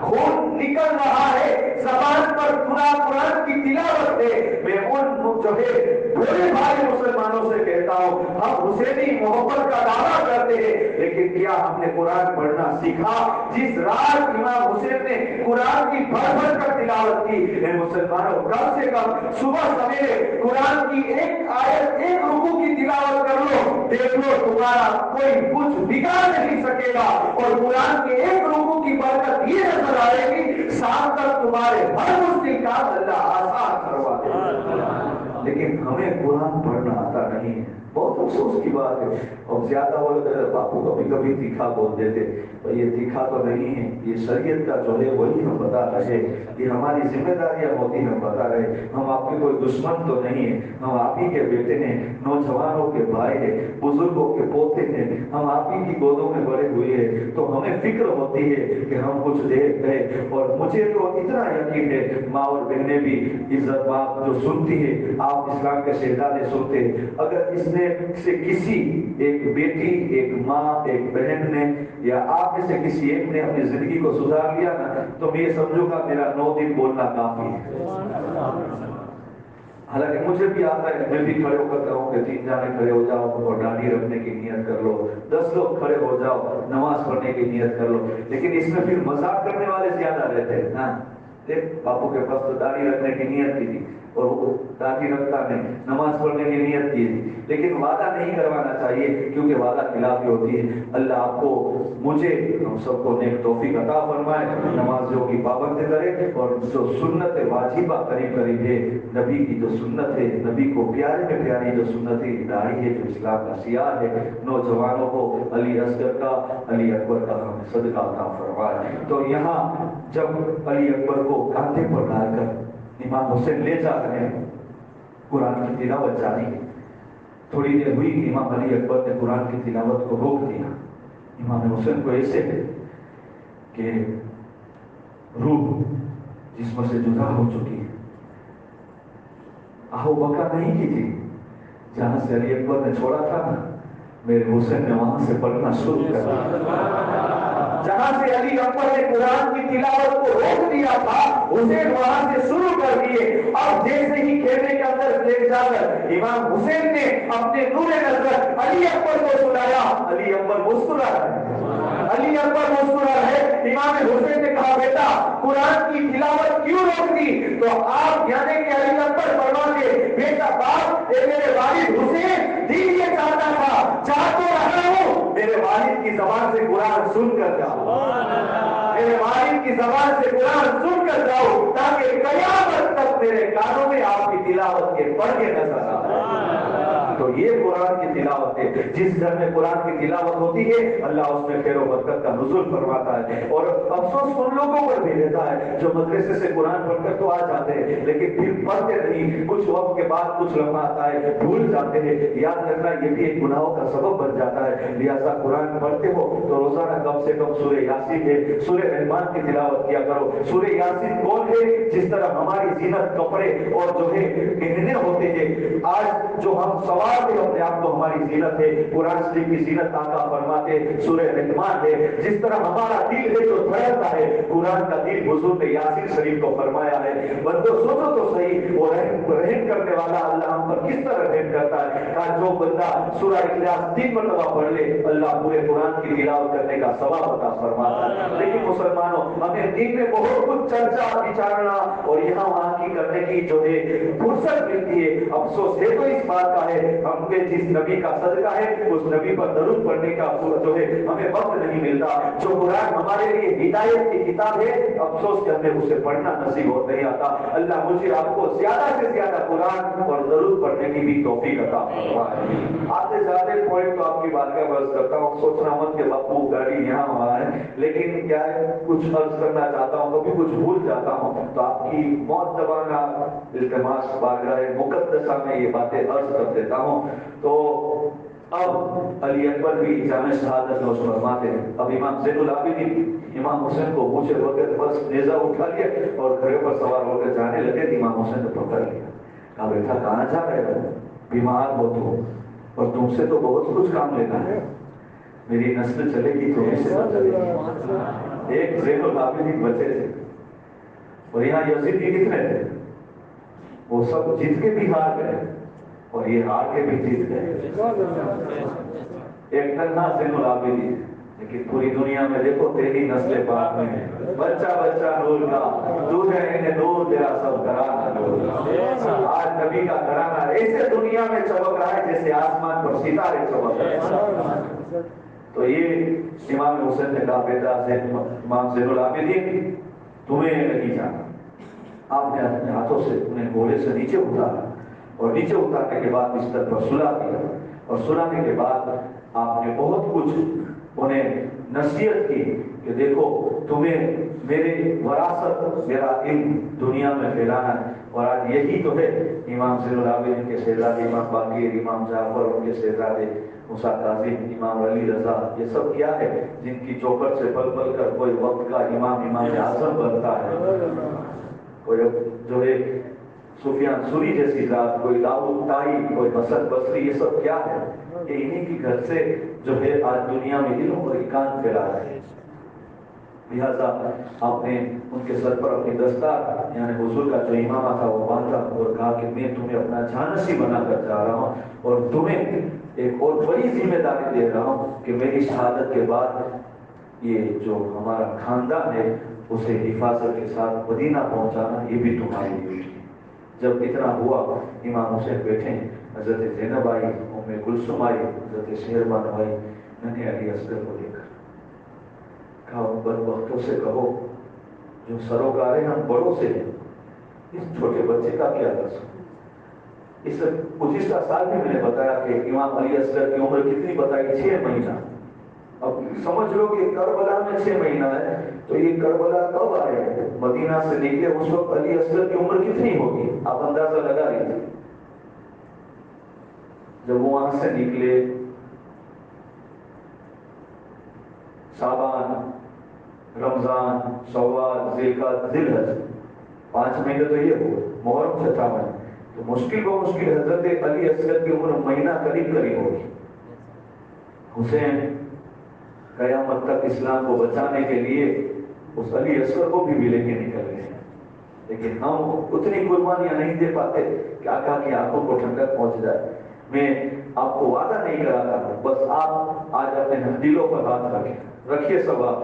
[SPEAKER 3] خون نکل رہا ہے، زبان پر قرآن کی تلاوت ہے۔ میں ان جو ہے بڑے بھائی مسلمانوں سے کہتا ہوں ہم حسینی محبت کا دعویٰ کرتے ہیں، لیکن کیا ہم نے قرآن پڑھنا سیکھا؟ جس رات امام حسین نے قرآن کی بھر بھر کر تلاوت کی، اے مسلمانوں کم سے کم صبح سویرے قرآن کی ایک آیت ایک رکوع کی تلاوت کر لو، دیکھ لو تمہارا کوئی کچھ بگاڑ نہیں سکے گا، اور قرآن کے ایک رکوع کی برکت یہ نظر آئے گی شام تک تمہارے ہر مشکل کام اللہ آسان کروا دے گا۔ لیکن ہمیں قرآن پڑھنا آتا نہیں ہے، بہت افسوس کی بات ہے۔ اور زیادہ وہ باپو کبھی کبھی تیکھا بول دیتے، یہ تیکھا تو نہیں ہے، یہ شریعت کا جو ہے وہی ہم بتا رہے، یہ ہماری ذمہ داریاں ہوتی ہم بتا رہے۔ ہم آپ کے کوئی دشمن تو نہیں ہے، ہم آپ ہی کے بیٹے ہیں، نوجوانوں کے بھائی ہیں، بزرگوں کے پوتے ہیں، ہم آپ ہی کی گودوں میں بڑے ہوئے ہیں، تو ہمیں فکر ہوتی ہے کہ ہم کچھ دیکھ گئے۔ اور مجھے تو اتنا یقین ہے ماں اور بہنیں بھی عزت ماں جو سنتی ہے، آپ اسلام کے شہزادے سنتے ہیں، اگر اس نے سے کسی ایک بیٹی، ایک ماں، ایک بہن نے یا آپ میں سے کسی ایک نے اپنی زندگی کو سدھار لیا نا، تو میں یہ سمجھوں گا میرا 9 دن بولنا کافی ہے۔ حالانکہ مجھے بھی آتا ہے، میں بھی کھڑے ہو کر کہوں کہ 3 جانے کھڑے ہو جاؤ اور داڑھی رکھنے کی نیت کر لو، 10 لوگ کھڑے ہو جاؤ نماز پڑھنے کی نیت کر لو، لیکن اس میں پھر مذاق کرنے والے زیادہ رہتے ہیں۔ ہاں دیکھ باپو کے پاس تو داڑھی رکھنے کی نیت کی تھی اور وہ داڑھی رکھتا نہیں، نماز پڑھنے کی نیت کی تھی، لیکن وعدہ نہیں کروانا چاہیے کیونکہ وعدہ خلافی ہوتی ہے۔ اللہ آپ کو، مجھے، ہم سب کو نیک توفیق عطا فرمائے، نمازوں کی پابندی کرے، اور جو سنت واجبہ قریب قریب ہے، نبی کی جو سنت ہے، نبی کو پیارے میں پیاری جو سنت ہے، داڑھی ہے جو اسلام کا سیاہ ہے، نوجوانوں کو علی اصغر کا، علی اکبر کا ہمیں صدقہ عطا فرمائے۔ تو یہاں جب علی اکبر کو کاندھے پر ڈال کر امام حسین لے جا رہے ہیں، قرآن کی تلاوت جاری ہے، تھوڑی دیر ہوئی کہ امام علی اکبر نے قرآن کی تلاوت کو روک دیا۔ امام حسین کو ایسے ہے کہ روح جسم سے جدا ہو چکی ہے، آہو بکا نہیں کی تھی، جہاں سے علی اکبر نے چھوڑا تھا نا، میرے حسین نے وہاں سے پڑھنا شروع کر دیا۔ جہاں سے علی اکبر نے قرآن کی تلاوت کو روک دیا تھا، حسین وہاں سے شروع کر دیے۔ اب جیسے ہی کھیلنے کے اندر دیکھ جا کر امام حسین نے اپنے نور نظر علی اکبر کو سنایا، علی اکبر مسکرا ہے، علی اکبر مسکرا ہے۔ حسین نے کہا بیٹا قرآن کی تلاوت کیوں روک دی؟ تو آپ یعنی کہ علی اکبر فرماتے بیٹا باپ اے میرے والد حسین دین یہ چاہتا تھا، چاہ تو رہا ہوں میرے والد کی زبان سے قرآن سن کر جاؤ، میرے والد کی زبان سے قرآن سن کر جاؤ تاکہ قیامت تک میرے کانوں میں آپ کی تلاوت کے پڑھے نظر آئے۔ تو یہ قرآن کی تلاوت ہے، جس گھر میں قرآن کی تلاوت ہوتی ہے اللہ اس میں خیر و برکت کا نزول فرماتا ہے۔ اور افسوس ان لوگوں پر بھی رہتا ہے جو مدرسے سے قرآن پڑھ کر تو آ جاتے ہیں لیکن پھر پڑھتے نہیں، کچھ وقت کے بعد کچھ لمحہ آتا ہے بھول جاتے ہیں۔ یاد رکھنا یہ بھی ایک گناہوں کا سبب بن جاتا ہے، لہٰذا قرآن پڑھتے ہو تو روزانہ کم سے کم سورہ یاسین ہے، سورہ رحمان کی تلاوت کیا کرو۔ سورہ یاسین کون ہے؟ جس طرح ہماری زینت کپڑے اور جو ہے گہنے ہوتے ہیں، آج جو ہم سوار ہیں اپنے آپ کو ہماری زینت ہے، قرآن شریف کی زینت آقا فرماتے سورہ رحمان ہے۔ جس طرح ہمارا دل ہے جو دھڑکتا ہے، قرآن کا دل حضور نے یاسین شریف کو فرمایا ہے۔ بندو سوچو تو صحیح، وہ رحم کرنے والا اللہ ہم پر کس طرح رحم کرتا ہے۔ کہ جو بندہ سورہ اخلاص 3 مرتبہ پڑھ لے اللہ پورے قرآن کی تلاوت کرنے کا ثواب عطا فرماتا ہے۔ لیکن مسلمانوں ہمیں دین میں بہت کچھ چرچا بچارنا اور یہاں وہاں کی کرنے کی جو ہے فرصت ملتی ہے، افسوس ہے تو اس بات کا ہے ہم کے جس نبی کا صدقہ ہے اس نبی پر درود پڑھنے کا جو ہے ہمیں وقت نہیں ملتا۔ جو قرآن ہمارے لیے ہدایت کی کتاب ہے افسوس کہ ہمیں اسے پڑھنا نصیب ہو نہیں آتا۔ اللہ مجھے آپ کو زیادہ سے زیادہ قرآن اور درود پڑھنے کی بھی توفیق عطا فرمائے۔ آتے جاتے پوائنٹ تو آپ کی بات کا عرض کرتا ہوں، سوچنا مت کہ باپو گاڑی یہاں وہاں ہے، لیکن کیا ہے کچھ عرض کرنا چاہتا ہوں، کبھی کچھ بھول جاتا ہوں تو آپ کی موت زبانہ التماس بارگاہ مقدسہ میں یہ باتیں عرض کر دیتا ہوں۔ تو اب علی اکبر بھی جامع شہادت نوش فرماتے ہیں۔ اب امام زین العابدین امام حسین کو پوچھے وقت بس نیزہ اٹھا لیا اور گھوڑے پر سوار ہو کر جانے لگے، امام حسین نے پکڑ لیا، کہا بیٹا کہاں جا رہے ہو؟ بیمار ہو تو اور تم سے تو بہت کچھ کام لینا ہے، میری نسل چلے گی تمہیں سے نہ چلے گی۔ ایک زین العابدین بچے تھے اور یہاں یزیدی کتنے تھے، وہ سب جیت کے بھی ہار گئے اور یہ ہار کے بھی جیت گئے۔ ایک تنہا زین العابدین، لیکن پوری دنیا میں دیکھو تیری نسل پاک میں بچہ بچہ نور کا، تو ہے انہیں نور تیرا سب گھرانہ نور کا۔ آج نبی کا گھرانہ ایسے دنیا میں چمک رہا ہے جیسے آسمان پر ستارے چمک رہے ہیں۔ تو یہ امام حسین نے کہا بیٹا امام زین العابدین تمہیں نہیں جانا۔ آپ نے اپنے ہاتھوں سے انہیں گھوڑے سے نیچے اتارا اور نیچے اتارنے کے بعد بستر پر سلا دیا اور سلانے کے بعد آپ نے بہت کچھ انہیں نصیحت کی کہ دیکھو تمہیں میرے وراثت میرا علم دنیا میں پھیلانا ہے، اور آج یہی تو ہے امام زین العابدین کے شہزادے امام باقر، امام جعفر ان کے شہزادے موسیٰ کاظم، امام علی رضا، یہ سب کیا ہے جن کی چوکھٹ سے پل پل کر کوئی وقت کا امام اعظم بنتا ہے، کوئی جو ہے سفیان سوری جیسی ذات، کوئی داؤد طائی، کوئی حسن بصری، یہ سب کیا ہے کہ انہی کی گھر سے جو ہے آج دنیا میں علم اور اقان پھیلا ہے۔ لہذا آپ نے ان کے سر پر اپنی دستار یعنی حضور کا جو امامہ تھا وہ باندھا اور کہا کہ میں تمہیں اپنا جانشین بنا کر جا رہا ہوں اور تمہیں ایک اور بڑی ذمہ داری دے رہا ہوں کہ میری شہادت کے بعد یہ جو ہمارا خاندان ہے اسے حفاظت کے ساتھ مدینہ پہنچانا یہ بھی تمہاری ڈیوٹی ہے۔ جب اتنا ہوا امام حسین بیٹھے، حضرت زینب آئی، ام کلثوم آئی، حضرت شہربانو آئی، میں نے علی اصغر کو دیکھا، کہا ان بدبختوں سے کہو جو سروکار ہیں ہم بڑوں سے ہیں، اس چھوٹے بچے کا کیا قصور؟ اس گزشتہ سال بھی میں نے بتایا کہ امام علی اصغر کی عمر کتنی بتائی، 6 مہینہ۔ اب سمجھ لو کہ کربلا میں 6 مہینہ ہے، تو یہ کربلا کب آئے؟ مدینہ سے نکلے اس وقت علی اصغر کی عمر کتنی ہوگی؟ آپ اندازہ لگا لیجیے۔ جب وہ وہاں سے نکلے، شعبان، رمضان، شوال، ذوالقعدہ، ذی الحج، 5 مہینے تو یہ ہو، محرم چھٹا مہینہ، تو مشکل کو مشکل حضرت علی اصغر کی عمر مہینہ قریب قریب ہوگی۔ حسین قیامت تک اسلام کو بچانے کے لیے اس علی اصغر کو بھی لے کے نکل گئے، لیکن ہم اتنی قربانیاں نہیں دے پاتے کہ آقا کی آنکھوں کو ٹھنڈک پہنچ جائے۔ میں آپ کو وعدہ نہیں کراتا، بس آپ آج اپنے دلوں پر ہاتھ رکھیں، رکھیے سب آپ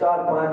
[SPEAKER 3] 4-5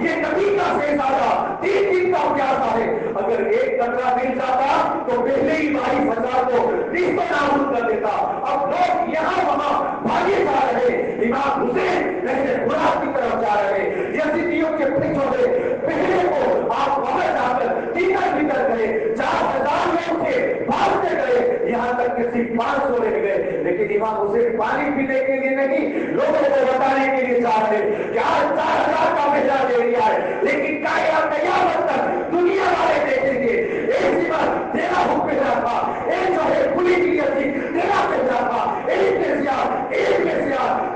[SPEAKER 3] یہ نبی کا شہزادہ 3 دن کا پیاسا ہے، اگر ایک قطرہ مل جاتا تو پہلے ہی بھائی فساد کو نیست و نابود کر دیتا۔ اب لوگ یہاں وہاں بھاگے جا رہے، امام حسین ایسے برات کی طرف جا رہے، یزیدیوں کے پیچھوں سے پہلے کو آپ وہاں جا کر بکر گئے، 4000 لوگ تھے بھاگتے گئے، یہاں تک کہ صرف 500 رہ گئے، لیکن امام حسین پانی پینے کے لیے نہیں، لوگوں کو بتانے کے لیے چاہ رہے کہ آج 4000 کا میلہ دے دیا ہے، لیکن قیامت تک دنیا والے دیکھیں گے ایسی بات تیرا حکم تھا، ایک جو ہے کھلی کی تھی تیرا پہلا تھا، ایک میں سیاہ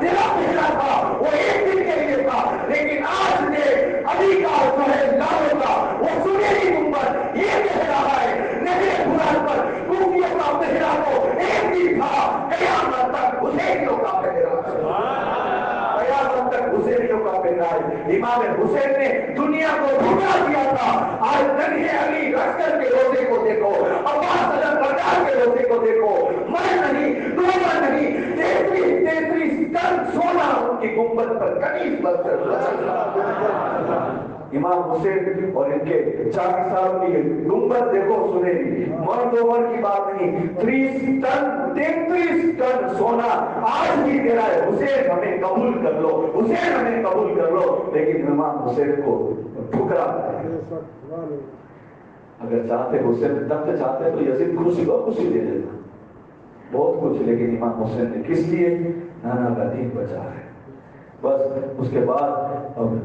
[SPEAKER 3] تیرا پہلا تھا، وہ ایک دن کے لیے تھا، لیکن آج نے علی کا جو ہے لالوں کا وہ سنہری گنبد یہ کہہ رہا ہے نبی قرآن پر کوفیوں کا پہرا تو ایک دن تھا، قیامت تک حسینیوں کا پہرا قیامت تک حسینیوں کا پہرا ہے۔ امام حسین نے دنیا کو دھوکا دیا تھا، آج ننھے علی لشکر کے روزے کو دیکھو، عباس حضرت بردار کے روزے کو دیکھو، میں نہیں دوبارہ نہیں 33 ٹن سونا ان کی گنبد پر کنیز پر امام حسین اور ان کے 40 سالوں کی گنبد دیکھو سنہری، مرد عمر کی بات نہیں، 33 ٹن سونا آج بھی تیرا ہے، حسین ہمیں قبول کر لو، حسین ہمیں قبول کر لو، لیکن امام حسین کو ٹھکرا۔ اگر چاہتے حسین تخت چاہتے تو یزید خوشی دے دیتا بہت کچھ، لیکن امام حسین نے کس لیے نانا کا دین بچا ہے۔ بس اس کے بعد اب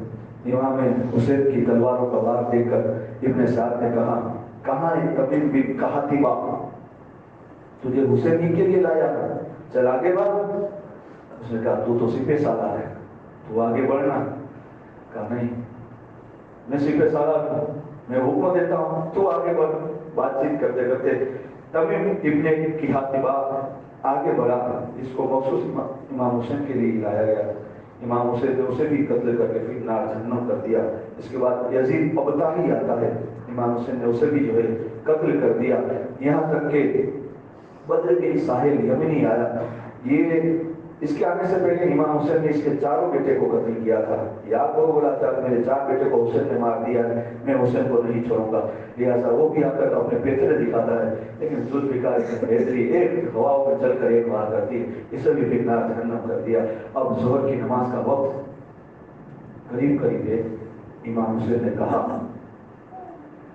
[SPEAKER 3] امام حسین کی تلواروں کا وار دیکھ کر ابن سعد نے کہا کہاں ہے طبیب بن کہاتبہ، تجھے حسین ہی کے لیے لایا، چل آگے بڑھ۔ اس نے کہا تو سپہ سالار ہے، تو آگے بڑھنا۔ کہا نہیں میں سپہ سالار ہوں، میں حکم دیتا ہوں تو آگے بڑھ۔ بات چیت کرتے کرتے طبیب ابن کہاتبہ آگے بڑھا، اس کو مخصوص امام حسین کے لیے لایا گیا۔ امام حسین نے اسے بھی قتل کر کے پھر نار جہنم کر دیا۔ اس کے بعد یزید ابتاحی آتا ہے، امام حسین نے اسے بھی جو ہے قتل کر دیا، یہاں تک کہ بدر کے ساحل یمنی آیا۔ یہ اس کے آنے سے پہلے امام حسین نے اس کے 4 بیٹے کو قتل کیا تھا، یاد کو بولا تھا میرے 4 بیٹے کو حسین نے مار دیا ہے، میں حسین کو نہیں چھوڑوں گا، لہٰذا وہ بھی آ کر اپنے بیٹے دکھاتا ہے، لیکن ذوالفقار کی بہتری ایک ہوا میں چل کر ایک مار کرتی ہے، اسے بھی پھر نار جہنم کر دیا۔ اب ظہر کی نماز کا وقت قریب ہے، امام حسین نے کہا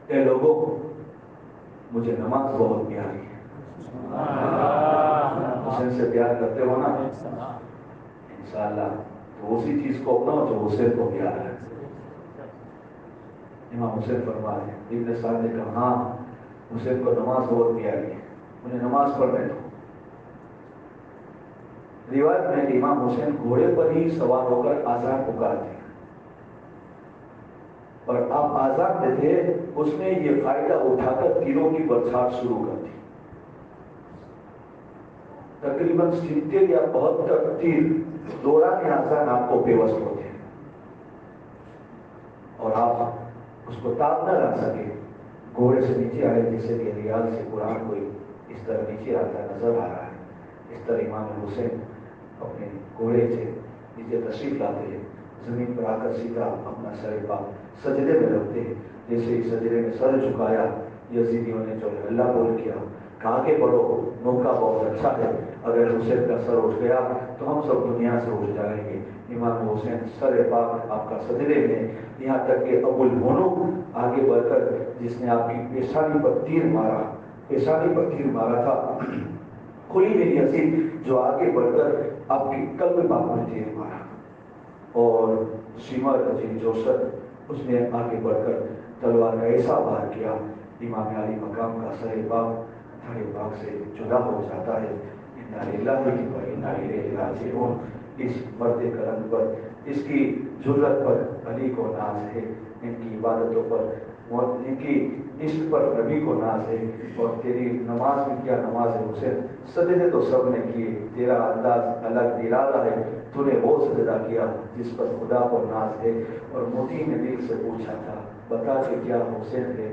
[SPEAKER 3] اے لوگوں مجھے نماز بہت پیاری ہے، حسین سے پیار کرتے ہو نا انشاءاللہ تو اسی چیز کو اپناؤ جو حسین کو پیار ہے۔ امام حسین فرماتے ہیں، ابن سعد نے کہا ہاں حسین کو نماز بہت پیاری ہے، انہیں نماز پڑھنے دو۔ روایت میں امام حسین گھوڑے پر ہی سوار ہو کر آزان پکارتے ہیں، اور آپ آزان دیتے اس میں یہ فائدہ اٹھا کر تیروں کی برسات شروع کر دی۔ تقریباً 70 یا 72 تیر دوران آزان آپ کو پیوست ہوتے ہیں، اور آپ اس کو تاب نہ رکھ سکے، گھوڑے سے نیچے آئے جیسے کہ ریال سے قرآن کوئی اس طرح نیچے آتا نظر آ رہا ہے، اس طرح امام حسین اپنے گھوڑے سے نیچے تشریف لاتے ہیں، زمین پر آ کر سیدھا اپنا سر پاک سجدے میں رکھتے ہیں، جیسے ہی سجدے میں سر جھکایا یزیدیوں نے جو ہے اللہ بول کیا کہ آگے بڑھو، موقع بہت اچھا ہے، اگر حسین کا سر اٹھ گیا تو ہم سب دنیا سے اٹھ جائیں گے۔ امام حسین سر پاک آپ کا سجدے میں، یہاں تک کہ ابو المنوق آگے بڑھ کر جس نے آپ کی پیشانی پر تیر مارا تھا، خلی بن یزید جو آگے بڑھ کر آپ کی قلب پاک میں تیر مارا، اور شمر عجیب جوشت اس نے آگے بڑھ کر تلوار کا ایسا وار کیا، امام علی مقام کا سر پاک دھڑے پاک سے جدا ہو جاتا ہے۔ انا للہ و انا الیہ راجعون۔ اس مرد کرم پر، اس کی جرت پر علی کو ناز ہے، ان کی عبادتوں پر، ان کی عشق پر نبی کو ناز ہے، اور تیری نماز میں کیا نماز ہے حسین، سجدے تو سب نے کیے، تیرا انداز الگ نرالا ہے، تو نے وہ سجدہ کیا جس پر خدا کو ناز ہے۔ اور موتی نے دل سے پوچھا تھا بتا کہ کیا حسین ہے،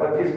[SPEAKER 3] 25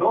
[SPEAKER 3] 9